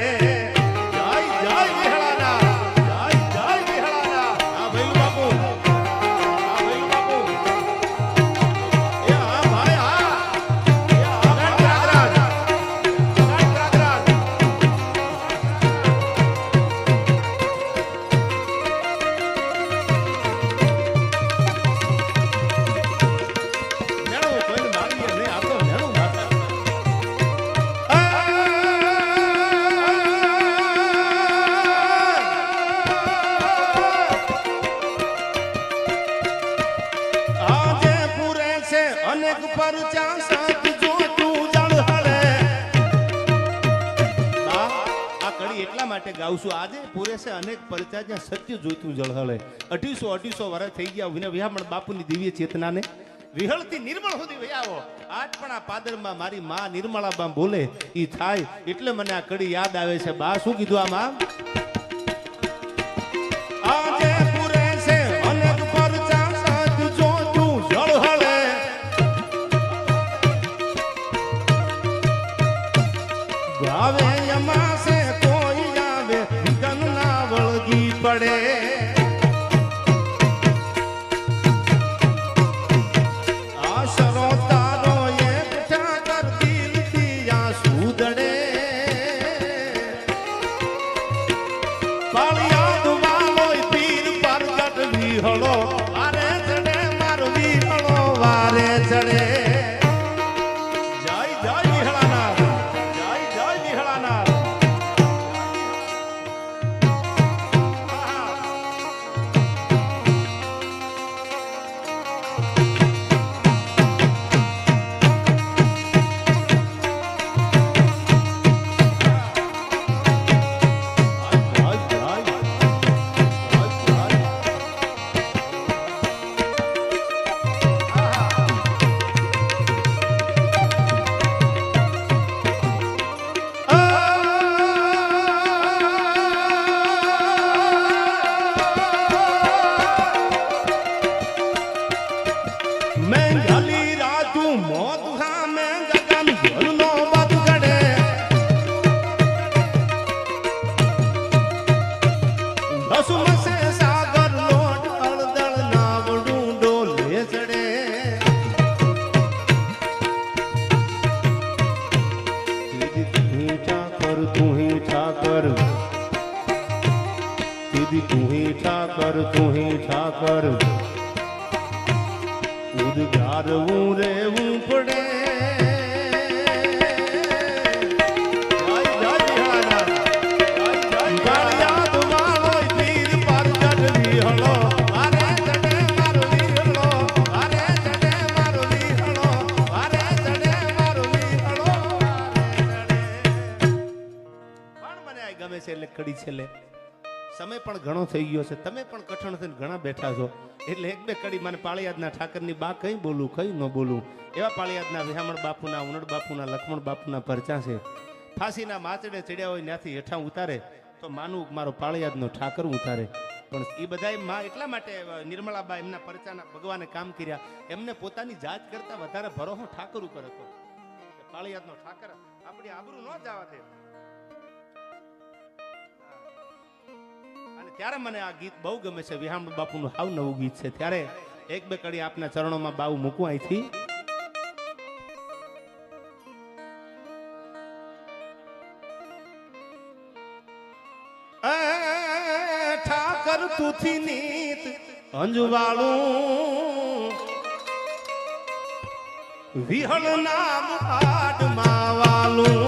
ગાઉં છું. આજે પૂરે છે અનેક પરિચય જ્યાં સત્ય જોઈતું જળહળે. 250 વર્ષ થઈ ગયા વિના વિહામણ બાપુની દિવ્ય ચેતનાને વિહળતી નિર્મળ સુધી વયાવો. આજ પણ આ પાદરમાં મારી માં નિર્મળા બા બોલે ઈ થાય એટલે મને આ કડી યાદ આવે છે. બા શું કીધું આમાં? આજે પૂરે છે અનેક પરિચય સત્ય જોઈતું જળહળે. ગાવે અમાસે કોઈ આવે ગન્ના વળગી પડે. આશરો તારો એક ઠાકર દિલથી આંસુ દડે. પાળિયાદ વાળો પીર પરગટ વિહળો વારે ચડે મારો વિહળો વારે ચડે. ઠાકર ઉદગારવું રેવું પડે. ગમે છે એટલે કડી છેલ્લે સમય પણ ઘણો થઈ ગયો છે. તમે પણ કઠણ થઈને ઘણા બેઠા છો એટલે એક બે કડી મને પાળિયાદના ઠાકરની બા કઈ બોલું કઈ ન બોલું એવા પાળિયાદના વિહામણ બાપુના ઉનડ બાપુના લક્ષ્મણ બાપુના પરચા છે. ફાંસીના માચડે ચડ્યા હોય ત્યાંથી હેઠા ઉતારે તો માનું મારો પાળિયાદનો ઠાકર ઉતારે. પણ એ બધા માં એટલા માટે નિર્મળાબા એમના પરચાના ભગવાને કામ કર્યા. એમને પોતાની જાત કરતા વધારે ભરોસો ઠાકર ઉપર હતો. પાળિયાદનો ઠાકર આપણી આબરૂ ન જવા દે. ત્યારે મને આ ગીત બહુ ગમે છે. વિહામણ બાપુનું હાવ નવું ગીત છે. ત્યારે એક બે કડી આપના ચરણોમાં બાવું મૂકું અહીંથી. ઠાકર તુથી નીત અંજવાળું વિહળ નામ આડમાં વાલું.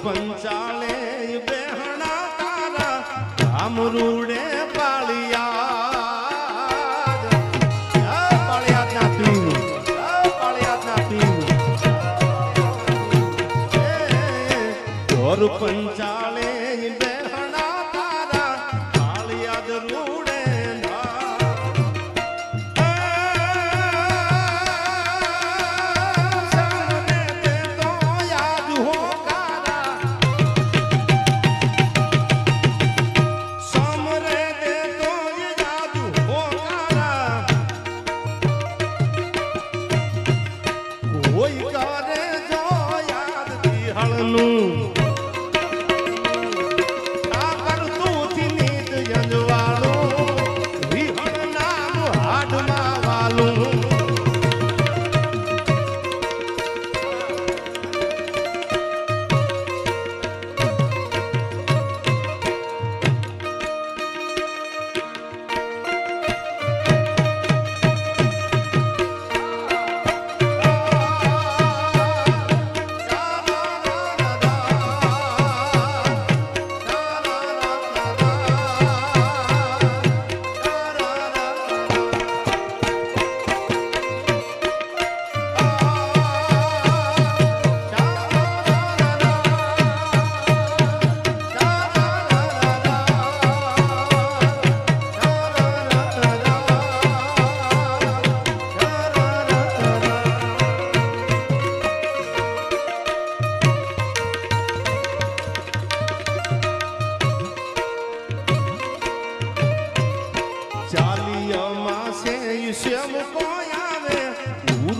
પંચાલે બેહણા તારા આમરૂડે પાળિયાદ. પાળિયાદના પીર, પાળિયાદના પીર. ઢોર પંચાલે બેહણા તારા પાળિયાદ રૂડે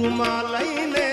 ઉરુમાં લઈને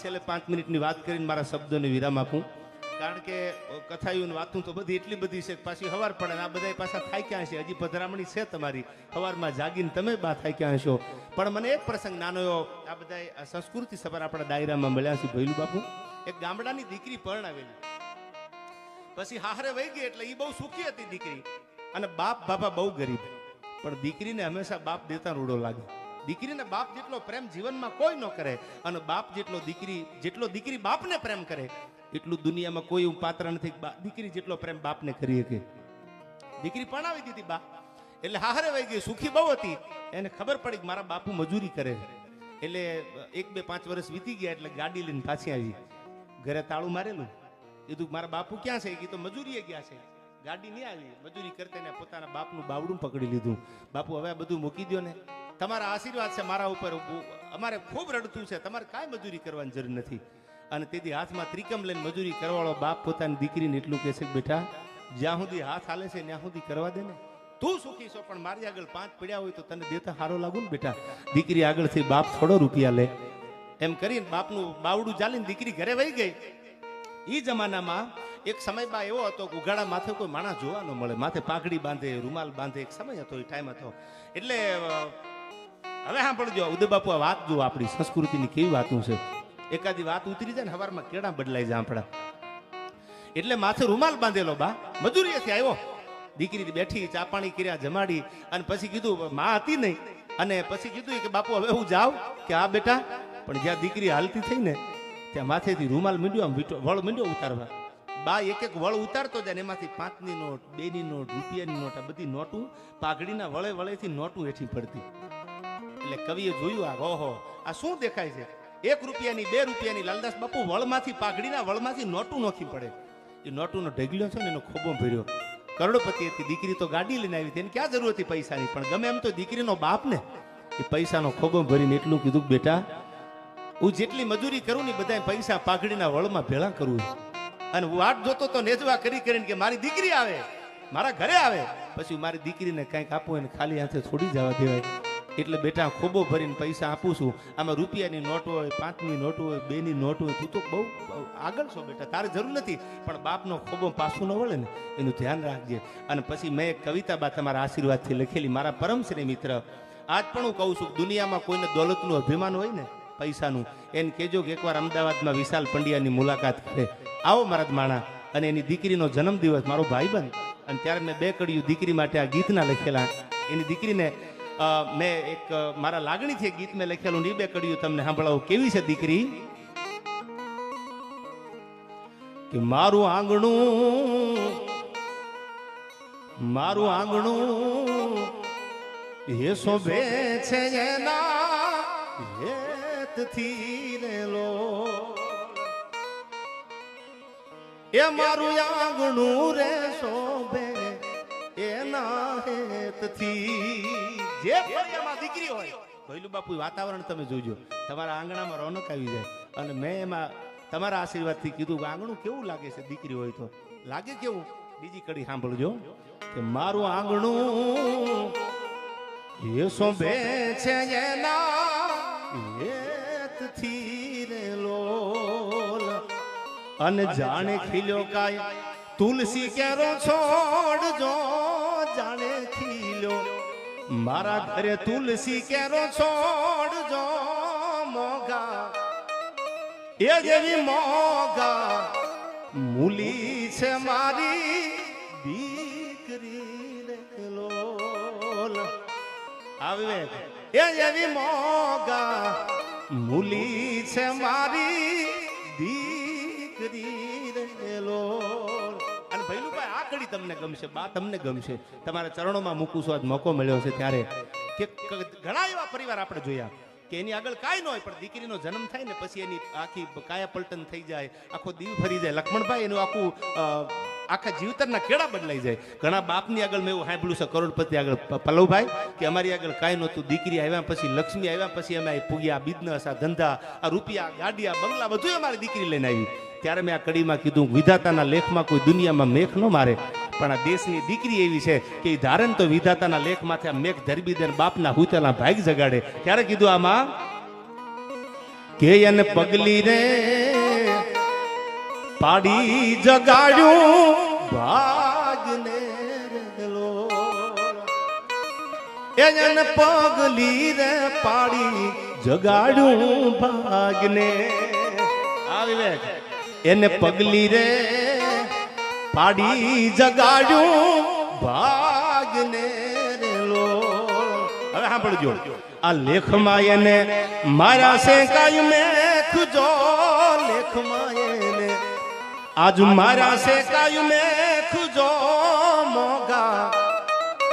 છેલ્લે 5 મિનિટની વાત કરીને મારા શબ્દોને વિરામ આપું. કારણ કે કથાયું વાતું તો બધી એટલી બધી છે પાછી હવાર પડે ને આ બધા પાછા થાક્યા છે. હજી પધરામણી છે તમારી, હવારમાં જાગીને તમે બા થાક્યા હશો. પણ મને એક પ્રસંગ નાનો એવો, આ બધા સંસ્કૃતિ સભા આપણા ડાયરામાં મળ્યા છે. ભૈલું બાપુ એક ગામડાની દીકરી પરણાવેલી, પછી હાહરે વહી ગઈ એટલે એ બહુ સુખી હતી દીકરી, અને બાપ બાપા બહુ ગરીબ. પણ દીકરીને હંમેશા બાપ દેતા રૂડો લાગે. દીકરીને બાપ જેટલો પ્રેમ જીવનમાં કોઈ ન કરે, અને બાપ જેટલો દીકરી બાપને પ્રેમ કરે એટલું દુનિયામાં કોઈ એવું પાત્ર નથી દીકરી જેટલો પ્રેમ બાપને કરી શકે. દીકરી પરણાવી દીધી બા, એટલે હાહરે વહી ગઈ, સુખી બહુ હતી. એને ખબર પડી કે મારા બાપુ મજૂરી કરે, એટલે 1, 2, 5 વર્ષ વીતી ગયા એટલે ગાડી લઈને પાછી આવી. ઘરે તાળું મારેલું, કીધું મારા બાપુ ક્યાં છે? કીધું મજૂરીએ ગયા છે. ગાડી નહીં આવી, મજૂરી કરતા ને પોતાના બાપનું બાવડું પકડી લીધું. બાપુ હવે બધું મૂકી દો ને, તમારા આશીર્વાદ છે મારા ઉપર, અમારે ખૂબ રડતું છે, તમારે કાંઈ મજૂરી કરવાની જરૂર નથી. અને તેથી હાથમાં ત્રિકમ લઈને મજૂરી કરવાળો બાપ પોતાની દીકરીને એટલું કહે છે કે બેટા જ્યાં સુધી હાથ હાલે છે ત્યાં સુધી કરવા દે ને, તું સુખી છો, પણ મારી આગળ 5 પડ્યા હોય તો તને દેતા સારો લાગુ ને બેટા. દીકરી આગળથી બાપ થોડો રૂપિયા લે, એમ કરીને બાપનું બાવડું ચાલીને દીકરી ઘરે વહી ગઈ. એ જમાનામાં એક સમય બા એવો હતો કે ઉઘાડા માથે કોઈ માણસ જોવા ન મળે, માથે પાઘડી બાંધે, રૂમાલ બાંધે, એક સમય હતો, એ ટાઈમ હતો. એટલે હવે સાંભળજો ઉદય બાપુ, આ વાત જુઓ આપણી સંસ્કૃતિની કેવી વાતું છે. એકાદી વાત ઉતરી જાય ને હવારમાં કેળા બદલાઈ જાય આપણા. એટલે માથે રૂમાલ બાંધેલો બા મજૂરીએથી આવ્યો, દીકરી બેઠી, ચા પાણી કર્યા, જમાડી, અને પછી કીધું માં હતી નહીં, અને પછી કીધું કે બાપુ હવે હું જાઉં? કે હા બેટા. પણ જ્યાં દીકરી હાલતી થઈ ને ત્યાં માથેથી રૂમાલ મીંડ્યો, આમ વળ મીંડ્યો ઉતારવા. બા એક એક વળ ઉતારતો જાય, એમાંથી 5ની નોટ, 2ની નોટ, રૂપિયાની નોટ, આ બધી નોટું પાઘડીના વળે વળેથી નોટું હેઠી પડતી. એટલે કવિએ જોયું, આ ઓહો આ શું દેખાય છે? 1 રૂપિયાની, 2 રૂપિયાની. લાલદાસ બાપુ વળમાંથી, પાઘડીના વળમાંથી નોટું નોખી પડે. એ નોટુનો ઢગલ્યો છે ને એનો ખોબો ભર્યો. કરોડપતિ હતી દીકરી, તો ગાડી લઈને આવી, તેને ક્યાં જરૂર હતી પૈસાની? પણ ગમે એમ તો દીકરીનો બાપ ને એ પૈસાનો ખોબો ભરીને એટલું કીધું બેટા હું જેટલી મજૂરી કરું ને બધા પૈસા પાઘડીના વળમાં ભેળા કરું, અને વાટ જોતો તો નેજવા કરી કરીને કે મારી દીકરી આવે, મારા ઘરે આવે, પછી મારી દીકરીને કંઈક આપું એને ખાલી હાથે છોડી જવા દેવાય. એટલે બેટા ખોબો ભરીને પૈસા આપું છું. આમાં રૂપિયાની નોટ હોય, 5ની નોટ હોય, 2ની નોટ હોય, તું તો બહુ આગળ છો બેટા, તારે જરૂર નથી. પણ બાપનો ખોબો પાછું ન વળે ને એનું ધ્યાન રાખજે. અને પછી મેં એક કવિતા બા તમારા આશીર્વાદથી લખેલી, મારા પરમ શ્રી મિત્ર. આજ પણ હું કહું છું, દુનિયામાં કોઈને દોલતનું અભિમાન હોય ને, પૈસાનું, એને કહેજો કે એકવાર અમદાવાદમાં વિશાલ પંડ્યાની મુલાકાત કરે. આવો મારા માણા. અને એની દીકરીનો જન્મદિવસ, મારો ભાઈબંધ, અને ત્યારે મેં 2 કડીયું દીકરી માટે આ ગીતના લખેલા. એની દીકરીને મેં એક મારા લાગણીથી ગીત મેં લખેલું, એ 2 કડીયું તમને સાંભળાવું. કેવી છે દીકરી? કે મારું આંગણું એ શોભે છે એના હેતથી રેલો, એ મારું આંગણું રે શોભે એના હેતથી. જે ફળિયામાં દીકરી હોય, ભૈલું બાપુ વાતાવરણ તમે જોજો, તમારા આંગણામાં રોનક આવી જાય. અને મેં એમાં તમારા આશીર્વાદથી કીધું આંગણું કેવું લાગે છે દીકરી હોય તો. લાગે કેવું? બીજી કડી સાંભળજો કે મારું આંગણું એ શોભે છે એના હેતથી રેલો, અને જાણે ખીલ્યો કાય તુલસી કેરો છોડજો, જાણે ખીલ્યો મારા ઘરે તુલસી કેરો છોડજો, મોગા એ જેવી મોગા મૂલી છે મારી દીકરી રેલો. આવે એ જેવી મોગા મૂલી છે મારી દીકરી રેલો. અને ભૈલુભાઈ આ કડી તમને ગમશે, બા તમને ગમશે. તમારા ચરણોમાં મૂકું છું, આજ મોકો મળ્યો છે ત્યારે. કે ઘણા એવા પરિવાર આપણે જોયા કે એની આગળ કાંઈ ન હોય, પણ દીકરીનો જન્મ થાય ને પછી એની આખી કાયા પલટન થઈ જાય, આખો દીવ ફરી જાય. લક્ષ્મણભાઈ એનું આખું આખા જીવતરના કેળા બદલાઈ જાય. ઘણા બાપની આગળ મેં એવું સાંભળ્યું છે, કરોડપતિ આગળ પલ્લવભાઈ, કે અમારી આગળ કાંઈ નહોતું, દીકરી આવ્યા પછી, લક્ષ્મી આવ્યા પછી અમે પૂગ્યા, બિઝનેસ, આ ધંધા, આ રૂપિયા, ગાડી, આ બંગલા, બધું અમારી દીકરી લઈને આવી. ત્યારે મેં આ કડીમાં કીધું, વિધાતાના લેખમાં કોઈ દુનિયામાં મેઘ ન મારે, પણ આ દેશની દીકરી એવી છે કે એ ધારણ તો વિધાતાના લેખમાંથી આ મેઘ ધરબી દે, બાપના હુતેલા ભાગ જગાડે. ત્યારે કીધું આમાં કે એને પગલી રે પાડી જગાડ્યું ભાગને રેલો એને પગલી રે પાડી જગાડ્યું ભાગને આ વિવેક એને પગલી રે પાડી જગાડ્યું ભાગને રેલો હવે સાંભળજો આ લેખમાં એને મારા સે કાય મેખ જો લેખમાં એને આજ મારા સે કાય મેખ જો મોગા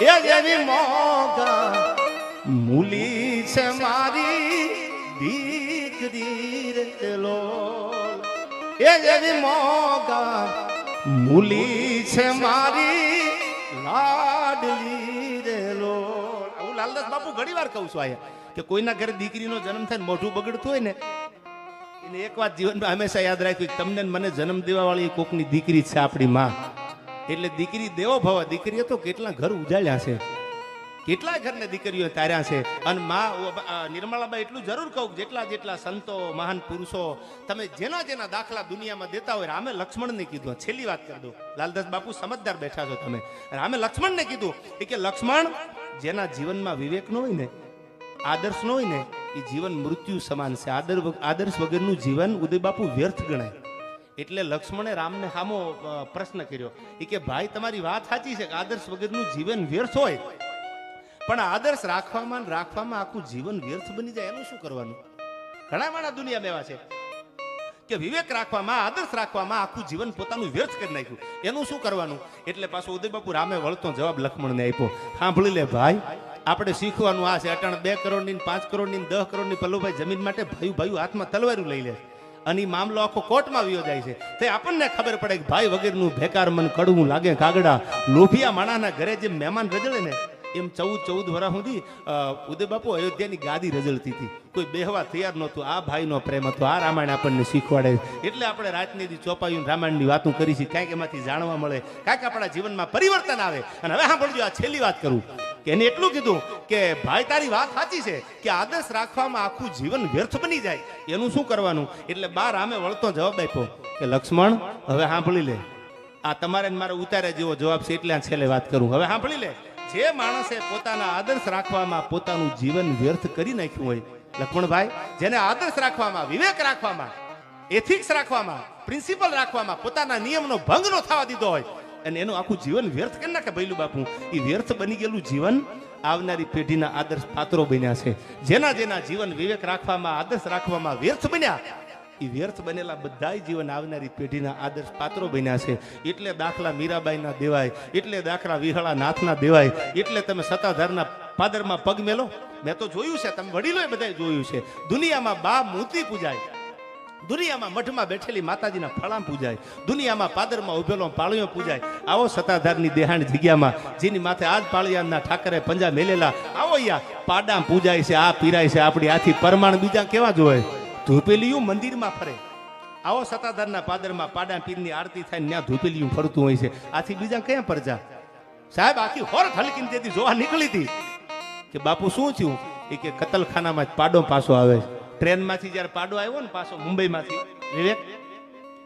એ જેવી મોગા મૂલી છે મારી દીકરી રેલો એ જેવી મોગા મૂલી છે મારી લાડલી રેલો હું લાલદાસ બાપુ ઘણી વાર કહું છું આયા કે કોઈના ઘરે દીકરીનો જન્મ થાય ને મોઢું બગડતું હોય ને એને એક વાત જીવનમાં હંમેશા યાદ રાખ્યું તમને મને જન્મ દેવા વાળી કોકની દીકરી છે આપણી માં એટલે દીકરી દેવો ભવ દીકરીએ તો કેટલા ઘર ઉજાળ્યા છે કેટલા ઘરને દીકરીઓ તાર્યા છે અને માં નિર્મલાબાઈ એટલું જરૂર કહું જેટલા જેટલા સંતો મહાન પુરુષો તમે જેના જેના દાખલા દુનિયામાં દેતા હોય રામે લક્ષ્મણને કીધું છેલ્લી વાત કરી દો લાલદાસ બાપુ સમજદાર બેઠા છો તમે રામે લક્ષ્મણને કીધું કે લક્ષ્મણ જેના જીવનમાં વિવેક ન હોય ને આદર્શ ન હોય ને એ જીવન મૃત્યુ સમાન છે આદર્શ વગરનું જીવન ઉદય બાપુ વ્યર્થ ગણાય એટલે લક્ષ્મણે રામને સામો પ્રશ્ન કર્યો કે ભાઈ તમારી વાત સાચી છે કે આદર્શ વગરનું જીવન વ્યર્થ હોય પણ આદર્શ રાખવામાં આખું જીવન વ્યર્થ બની જાય એનું શું કરવાનું ઘણા માણા દુનિયામાં એવા છે કે વિવેક રાખવામાં આદર્શ રાખવામાં આખું જીવન પોતાનું વ્યર્થ કરી નાખ્યું એનું શું કરવાનું એટલે પાછો ઉદય બાપુ રામે વળતો જવાબ લક્ષ્મણને આપ્યો સાંભળી લે ભાઈ આપણે શીખવાનું આ છે અટાણ 2 કરોડની 5 કરોડની 10 કરોડની પલ્લુભાઈ જમીન માટે ભાઈ હાથમાં તલવારું લઈ લે અને એ મામલો આખો કોર્ટમાં વ્યો જાય છે તો આપણને ખબર પડે કે ભાઈ વગરનું ભેકાર મન કડવું લાગે કાગડા લોભિયા માણાના ઘરે જે મહેમાન રજળે ને એમ 14 વર્ષ સુધી ઉદય બાપુ અયોધ્યાની ગાદી રજળતી હતી કોઈ બેહવા તૈયાર નહોતું આ ભાઈનો પ્રેમ હતો આ રામાયણ આપણને શીખવાડે એટલે આપણે રાતની દી ચોપાયું રામાયણની વાતો કરી છે કાંઈક એમાંથી જાણવા મળે કાંઈક આપણા જીવનમાં પરિવર્તન આવે અને હવે સાંભળજો આ છેલ્લી વાત કરું કે એને એટલું કીધું કે ભાઈ તારી વાત સાચી છે કે આદર્શ રાખવામાં આખું જીવન વ્યર્થ બની જાય એનું શું કરવાનું એટલે બા રામે વળતો જવાબ આપ્યો કે લક્ષ્મણ હવે સાંભળી લે આ તમારે મારે ઉતારે જેવો જવાબ છે એટલે છેલ્લે વાત કરું હવે સાંભળી લે જે માણસે પોતાના આદર્શ રાખવામાં પોતાનું જીવન વ્યર્થ કરી નાખ્યું હોય લક્ષ્મણભાઈ જેને આદર્શ રાખવામાં વિવેક રાખવામાં એથિક્સ રાખવામાં પ્રિન્સિપલ રાખવામાં પોતાના નિયમનો ભંગ ન થવા દીધો હોય અને એનું આખું જીવન વ્યર્થ કરી નાખે ભૈલું બાપુ એ વ્યર્થ બની ગયેલું જીવન આવનારી પેઢીના આદર્શ પાત્રો બન્યા છે જેના જેના જીવન વિવેક રાખવામાં આદર્શ રાખવામાં વ્યર્થ બન્યા એ વ્યર્થ બનેલા બધાય જીવન આવનારી પેઢીના આદર્શ પાત્રો બન્યા છે એટલે દાખલા મીરાબાઈના દેવાય એટલે દાખલા વિહળા નાથના દેવાય એટલે તમે સત્તાધારના પાદરમાં પગ મેલો મેં તો જોયું છે તમે વડીલોએ બધાએ જોયું છે દુનિયામાં બા મૂર્તિ પૂજાય દુનિયામાં મઠમાં બેઠેલી માતાજીના ફળામ પૂજાય દુનિયામાં પાદરમાં ઉભેલો પાળીઓ પૂજાય આવો સત્તાધારની દેહાણ જગ્યામાં જેની માથે આજ પાળિયાના ઠાકરે પંજા મેલેલા આવો અહીંયા પાડામ પૂજાય છે આ પીરાય છે આપણી આથી પરમાણ બીજા કેવા જોવાય ધૂપેલિયું મંદિરમાં ફરે આવો સત્તાધારના પાદરમાં પાડા પીરની આરતી થાય ને ત્યાં ધૂપેલિયું ફરતું હોય છે આથી બીજા ક્યાં પરજા સાહેબ આખી હોર હલકીને તેથી જોવા નીકળી હતી કે બાપુ શું થયું એ કે કતલખાનામાં પાડો પાછો આવે ટ્રેનમાંથી જ્યારે પાડો આવ્યો ને પાછો મુંબઈમાંથી વિવેક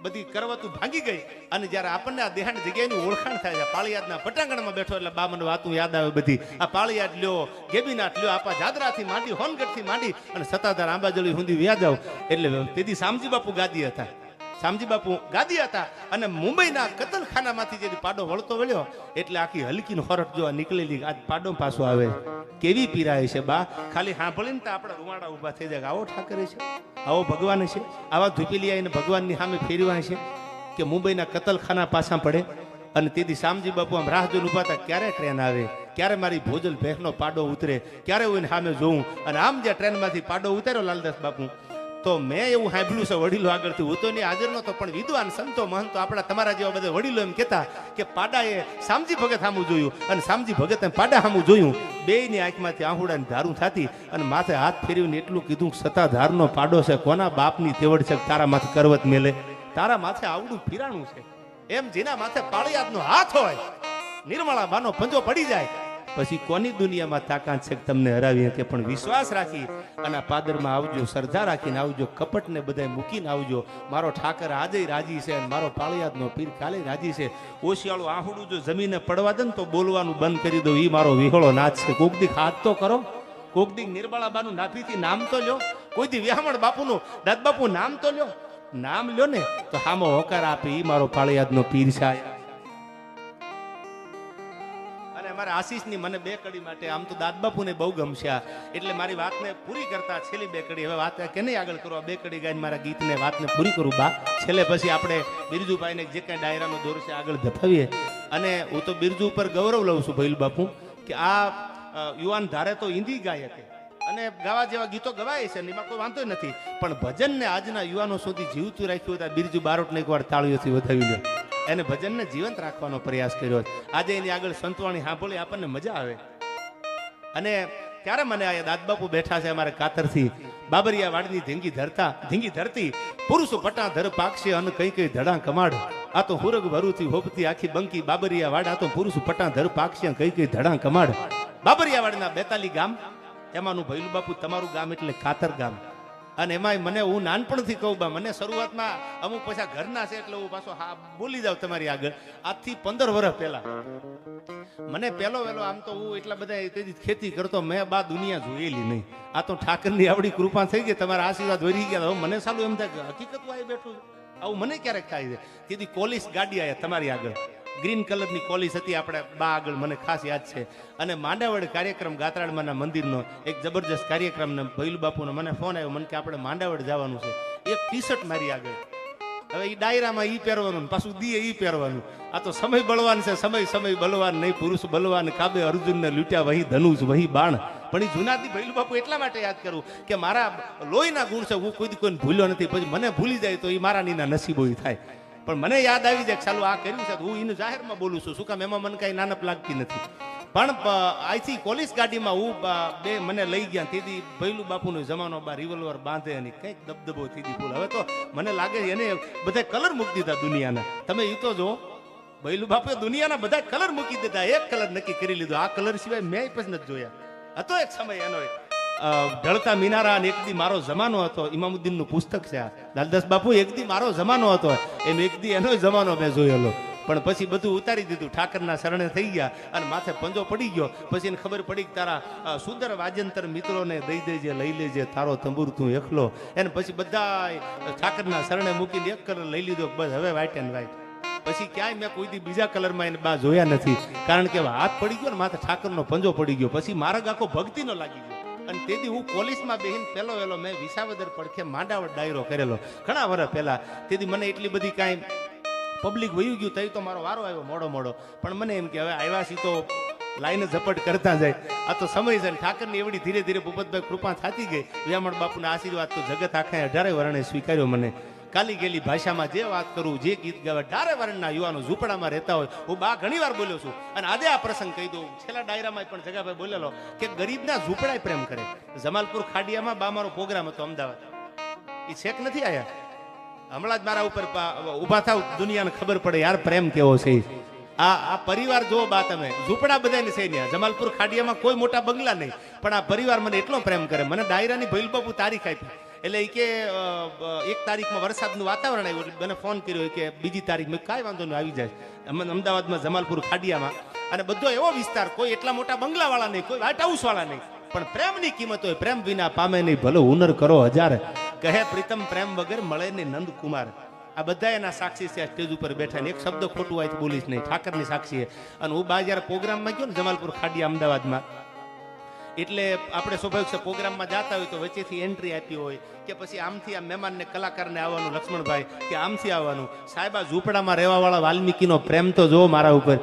બધી કરવતું ભાંગી ગઈ અને જ્યારે આપણને આ દેહાણ જગ્યાની ઓળખાણ થાય છે પાળિયાદના પટાંગણમાં બેઠો એટલે બા મને વાતું યાદ આવે બધી આ પાળિયાદ લ્યો ગેબીનાથ લ્યો આપા જાદરાથી માંડી હોનગઢથી માંડી અને સત્તાધાર આંબાજળી સુધી વ્યા જાવ એટલે તેથી શામજી બાપુ ગાદી હતા શામજી બાપુ ગાદી હતા અને મુંબઈના કતલખાનામાંથી જે પાડો વળતો વળ્યો એટલે આખી હલકીનો હોરટ જોવા નીકળેલી આજ પાડો પાછો આવે કેવી પીરાય છે બા ખાલી સાંભળીને તો આપણા રૂવાડા ઉભા થઈ જાય આવો ઠાકરે છે આવો ભગવાન છે આવા ધૂપેલી આવીને ભગવાનની સામે ફેરવાય છે કે મુંબઈના કતલખાના પાછા પડે અને તેથી શામજી બાપુ આમ રાહ જોઈને ઉભા હતા ક્યારે ટ્રેન આવે ક્યારે મારી ભોજલ ભેખનો પાડો ઉતરે ક્યારે હું સામે જોઉં અને આમ જે ટ્રેનમાંથી પાડો ઉતાર્યો લાલદાસ બાપુ તો મેં એવું સાંભળ્યું છે વડીલો આગળથી હું તો નહીં હાજર નહોતો પણ વિદ્વાન સંતો મહંતો આપણા તમારા જેવા બધા વડીલો એમ કહેતા કે પાડાએ શામજી ભગત સામું જોયું અને શામજી ભગતે પાડા સામું જોયું બેયની આંખમાંથી આહુડાની ધારું થતી અને માથે હાથ ફેરવીને એટલું કીધું સત્તાધારનો પાડો છે કોના બાપની તેવડ છે તારા માથે કરવત મેલે તારા માથે આવડું પીરાણું છે એમ જેના માથે પાળિયાદનો હાથ હોય નિર્મળા બાનો પંજો પડી જાય પછી કોની દુનિયામાં તાકાત છે કે તમને હરાવી શકે? પણ વિશ્વાસ રાખી અને આ પાદરમાં આવજો, શ્રદ્ધા રાખીને આવજો, કપટને બધાય મૂકીને આવજો. મારો ઠાકર આજે રાજી છે અને મારો પાળિયાદનો પીર કાલે રાજી છે. ઓશિયાળું આહુડું જો જમીને પડવા દે ને તો બોલવાનું બંધ કરી દો. એ મારો વિહોળો નાચ છે. કોક દી હાથ તો કરો, કોક દી નિર્મળાબાનું નાભીથી નામ તો લ્યો, કોઈ દી વ્યામણ બાપુનું દાદ બાપુ નામ તો લ્યો. નામ લ્યો ને તો હામો હોકાર આપે. ઈ મારો પાળિયાદનો પીર છે. મારા આશીષની મને બે કડી માટે આમ તો દાદ બાપુને બહુ ગમશે, એટલે મારી વાતને પૂરી કરતા છેલ્લી બે કડી હવે વાત કે નહીં આગળ કરવા. બે કડી ગાઈને મારા ગીતને વાતને પૂરી કરું બા. છેલ્લે પછી આપણે બિરજુભાઈને જે કાંઈ ડાયરાનો દોર છે આગળ ધપાવીએ. અને હું તો બિરજુ ઉપર ગૌરવ લઉં છું ભૈલ બાપુ કે આ યુવાન ધારે તો હિન્દી ગાય કે અને ગાવા જેવા ગીતો ગવાય છે એમાં કોઈ વાંધો નથી, પણ ભજનને આજના યુવાનો સુધી જીવતું રાખ્યું હતા. બિરજુ બારોટને એકવાર તાળીઓથી વધાવી લે. એને ભજનને જીવંત રાખવાનો પ્રયાસ કર્યો. આજે એની આગળ સંતવાણી સાંભળી આપણને મજા આવે. અને ત્યારે મને આ દાદ બાપુ બેઠા છે અમારે કાતરથી બાબરિયા વાડની ધીંગી ધરતી પુરુષ પટા ધર પાકશે અને કઈ કઈ ધડા કમાડ. આ તો હુરગ ભરુથી હોપતી આખી બંકી બાબરિયા વાડ. આ તો પુરુષ પટા ધર પાકશે કઈ કઈ ધડા કમાડ. બાબરિયા વાડના 42 ગામ, એમાંનું ભૈલું બાપુ તમારું ગામ એટલે કાતર ગામ. અને એમાં મને હું નાનપણથી કહું બા, મને શરૂઆતમાં અમુક પાછા ઘરના છે એટલે હું પાછો હા બોલી જાઉં તમારી આગળ. આજથી 15 વર્ષ પહેલા મને પહેલો વહેલો આમ તો હું એટલા બધા તેથી ખેતી કરતો, મેં બા દુનિયા જોયેલી નહીં. આ તો ઠાકરની આવડી કૃપા થઈ ગઈ, તમારા આશીર્વાદ વરી ગયા. હવે મને સાલું એમ થાય કે હકીકત આવી બેઠું આવું મને ક્યારેક થાય છે. તેથી પોલીસ ગાડી આવ્યા તમારી આગળ, ગ્રીન કલરની કોલીસ હતી આપણે બા આગળ, મને ખાસ યાદ છે. અને માંડાવડ કાર્યક્રમ ગાત્રાળમાના મંદિરનો એક જબરજસ્ત કાર્યક્રમ ને ભૈલુ બાપુનો મને ફોન આવ્યો, મને કે આપણે માંડાવડ જવાનું છે. એક ટી શર્ટ મારી આગળ, હવે એ ડાયરામાં ઈ પહેરવાનું પાછું દીએ ઈ પહેરવાનું. આ તો સમય બળવાન છે, સમય બલવાન નહીં, પુરુષ બલવાન. કાબે અર્જુનને લૂંટ્યા વહી ધનુષ વહી બાણ. પણ એ જુનાદી ભૈલુ બાપુ એટલા માટે યાદ કરું કે મારા લોહીના ગુણ છે, હું કોઈને ભૂલ્યો નથી. પછી મને ભૂલી જાય તો એ મારા નીના નસીબો થાય. પણ મને યાદ આવી જાય ચાલુ આ કર્યું છે, હું એને જાહેરમાં બોલું છું. શું કામ? એમાં મને કઈ નાનપ લાગતી નથી. પણ અહીંથી પોલીસ ગાડીમાં હું બે મને લઈ ગયા. તેથી ભૈલુ બાપુનો જમાનો બા રિવોલ્વર બાંધે અને કંઈક દબદબો થી ફૂલ. હવે તો મને લાગે એને બધા કલર મૂકી દીધા દુનિયાના. તમે એ તો જો ભૈલુ બાપુએ દુનિયાના બધા કલર મૂકી દીધા, એક કલર નક્કી કરી લીધો. આ કલર સિવાય મેં પછી નથી જોયા. હતો એક સમય એનો ઢળતા મિનારા અને એક દી મારો જમાનો હતો. ઇમામુદ્દીન નું પુસ્તક છે આ. લાલદાસ બાપુ એક દી મારો જમાનો હતો, એમ એક દી એનો જમાનો મેં જોયેલો. પણ પછી બધું ઉતારી દીધું, ઠાકરના શરણે થઈ ગયા અને માથે પંજો પડી ગયો. પછી એને ખબર પડી કે તારા સુંદર વાજંતર મિત્રોને દઈ દેજે, લઈ લેજે, તારો તંબુર તું એકલો. એને પછી બધા ઠાકરના શરણે મૂકીને એક કલર લઈ લીધો, બસ હવે વ્હાઈટ એન્ડ વ્હાઈટ. પછી ક્યાંય મેં કોઈ દી બીજા કલરમાં એને બા જોયા નથી, કારણ કે હાથ પડી ગયો ને માથે ઠાકરનો પંજો પડી ગયો. પછી માર્ગ આખો ભક્તિનો લાગી ગયો. અને તેથી હું પોલીસમાં બેહીને પહેલો વહેલો મેં વિસાવદર પડખે માંડાવડ ડાયરો કરેલો ઘણા વર્ષ પહેલા. તેથી મને એટલી બધી કાંઈ પબ્લિક વયું ગયું તઈ તો મારો વારો આવ્યો મોડો. પણ મને એમ કે હવે આવ્યા છીએ તો લાઈને ઝપટ કરતા જાય. આ તો સમય છે. ઠાકરની એવડી ધીરે ધીરે ભૂપતભાઈ કૃપા થતી ગઈ. વ્યામણ બાપુના આશીર્વાદ તો જગત આખા 18 વર્ણે સ્વીકાર્યો મને. કાલી ગેલી ભાષામાં જે વાત કરું, જે ગીત ગાવે, 18 વર્ણના યુવાનો ઝૂંપડામાં રહેતા હોય. હું બા ઘણી વાર બોલ્યો છું અને આજે આ પ્રસંગ કહી દઉં. છેલ્લા ડાયરામાં પણ જગાભાઈ બોલેલો કે ગરીબના ઝૂંપડા પ્રેમ કરે. જમાલપુર ખાડિયામાં બા મારો પ્રોગ્રામ હતો અમદાવાદ, એ છેક નથી આયા. હમણાં જ મારા ઉપર ઉભા થાવ, દુનિયાને ખબર પડે યાર પ્રેમ કેવો છે. આ પરિવાર જો બા તમે, ઝૂંપડા બધાને છે ત્યાં જમાલપુર ખાડિયામાં, કોઈ મોટા બંગલા નહીં, પણ આ પરિવાર મને એટલો પ્રેમ કરે. મને ડાયરાની ભૈલુ બાપુ તારીખ આપી, એટલે એ કે 1 તારીખમાં વરસાદનું વાતાવરણ આવ્યું એટલે મને ફોન કર્યો કે બીજી તારીખ. મેં કાંઈ વાંધો નહીં, આવી જાય. અમદાવાદમાં જમાલપુર ખાડિયામાં, અને બધો એવો વિસ્તાર, કોઈ એટલા મોટા બંગલાવાળા નહીં, કોઈ વ્હાઇટ હાઉસ વાળા નહીં, પણ પ્રેમની કિંમત હોય. પ્રેમ વિના પામે નહીં ભલો હુનર કરો હજાર, કહે પ્રીતમ પ્રેમ વગર મળે નહીં નંદકુમાર. આ બધા એના સાક્ષી છે સ્ટેજ ઉપર બેઠા. એક શબ્દ ખોટું હોય તો બોલીશ નહીં, ઠાકરની સાક્ષી. અને હું બા જયારે પ્રોગ્રામમાં ગયો ને જમાલપુર ખાડિયા અમદાવાદમાં, એટલે આપણે સ્વાભાવિક છે પ્રોગ્રામમાં જતા હોય તો વચ્ચેથી એન્ટ્રી આપી હોય કે પછી આમથી આ મહેમાનને કલાકારને આવવાનું, લક્ષ્મણભાઈ કે આમથી આવવાનું. સાહેબ આ ઝૂંપડામાં રહેવાવાળા વાલ્મીકીનો પ્રેમ તો જો મારા ઉપર.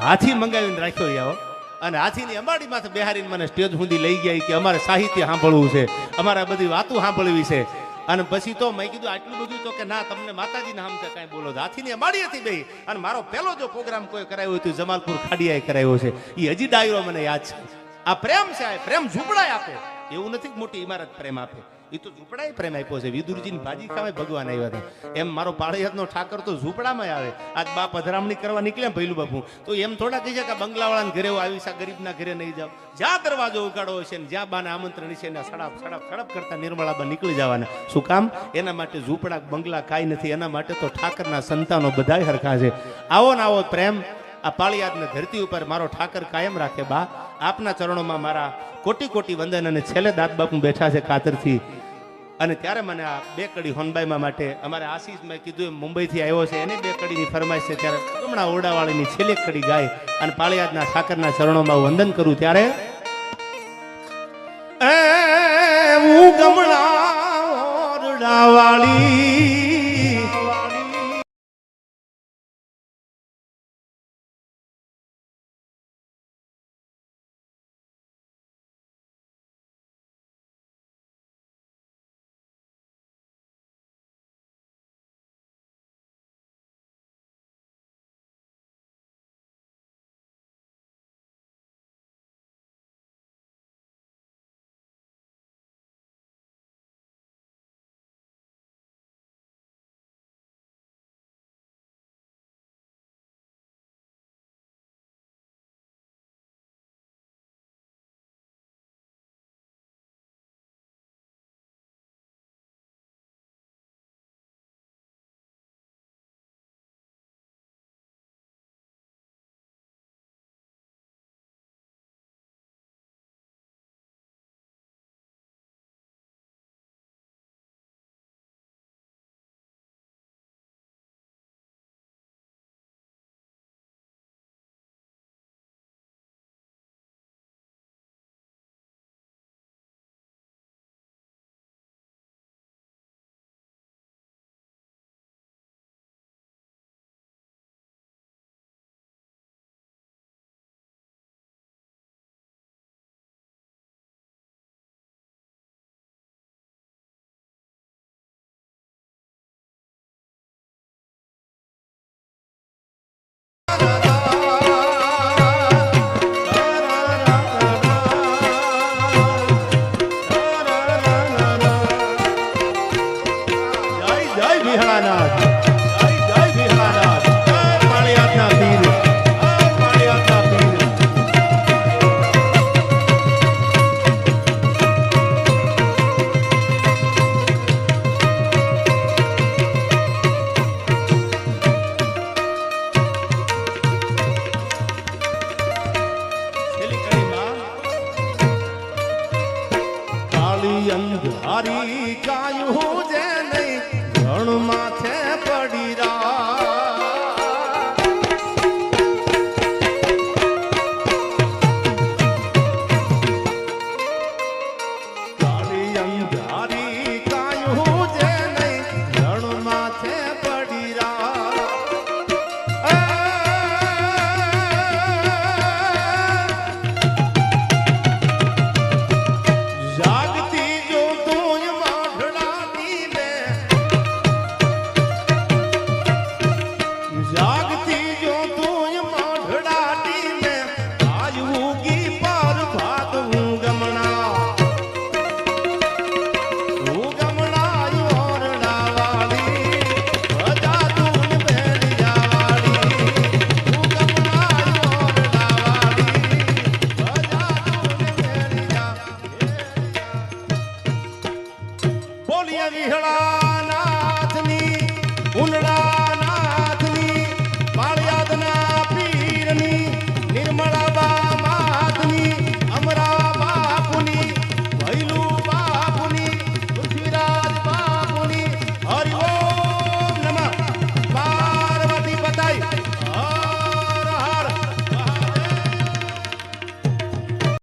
હાથી મંગાવીને રાખ્યો આવો, અને હાથીની અંબાડી માથે બેહારીને મને સ્ટેજ સુધી લઈ ગયા કે અમારે સાહિત્ય સાંભળવું છે, અમારે બધી વાતો સાંભળવી છે. અને પછી તો મેં કીધું આટલું બધું તો કે ના, તમને માતાજીના નામ છે કાંઈ બોલો. હાથીની અંબાડી હતી બે. અને મારો પહેલો જો પ્રોગ્રામ કોઈ કરાયો હોય તો જમાલપુર ખાડિયાએ કરાયો છે. એ હજી ડાયરો મને યાદ છે. આ પ્રેમ છે, આ પ્રેમ ઝૂંપડાય આપે. એવું નથી કે મોટી ઇમારત પ્રેમ આપે, એ તો ઝૂંપડાય પ્રેમ આપ્યો છે. વિદુરજીની ભાજી ખાવા ભગવાન આવ્યા હતા, એમ મારો પાળિયાદનો ઠાકર તો ઝૂંપડામાં આવે. આજ બાપ અધરામણી કરવા નીકળ્યા ભૈલું બાપુ, તો એમ થોડા કહી છે કે બંગલાવાળાના ઘરે આવી છે, ગરીબના ઘરે નહીં જાવ. જ્યાં દરવાજો ઉગાડો છે ને જ્યાં બાને આમંત્રણ છે ને સડાપ સડાપ સડાપ કરતા નિર્મળાબા નીકળી જવાના. શું કામ? એના માટે ઝૂંપડા બંગલા કાંઈ નથી, એના માટે તો ઠાકરના સંતાનો બધાય હરખા છે. આવો ને આવો પ્રેમ આ પાળિયાદને ધરતી ઉપર મારો ઠાકર કાયમ રાખે. બા, આપના ચરણોમાં મારા કોટી કોટી વંદન. અને છેલ્લે દાદ બાપુ બેઠા છે કાતરથી, અને ત્યારે મને આ 2 કડી હોનબાઈમાં માટે અમારે આશીષ મેં કીધું એમ મુંબઈથી આવ્યો છે, એની 2 કડીની ફરમાઈશ છે. ત્યારે હમણાં ઓરડાવાળીની છેલ્લી કડી ગાય અને પાળિયાદના ઠાકરના ચરણોમાં વંદન કરું. ત્યારે હું ગમણા ઓરડાવાળી અંધારી કાયું જે નહીં રણ માથે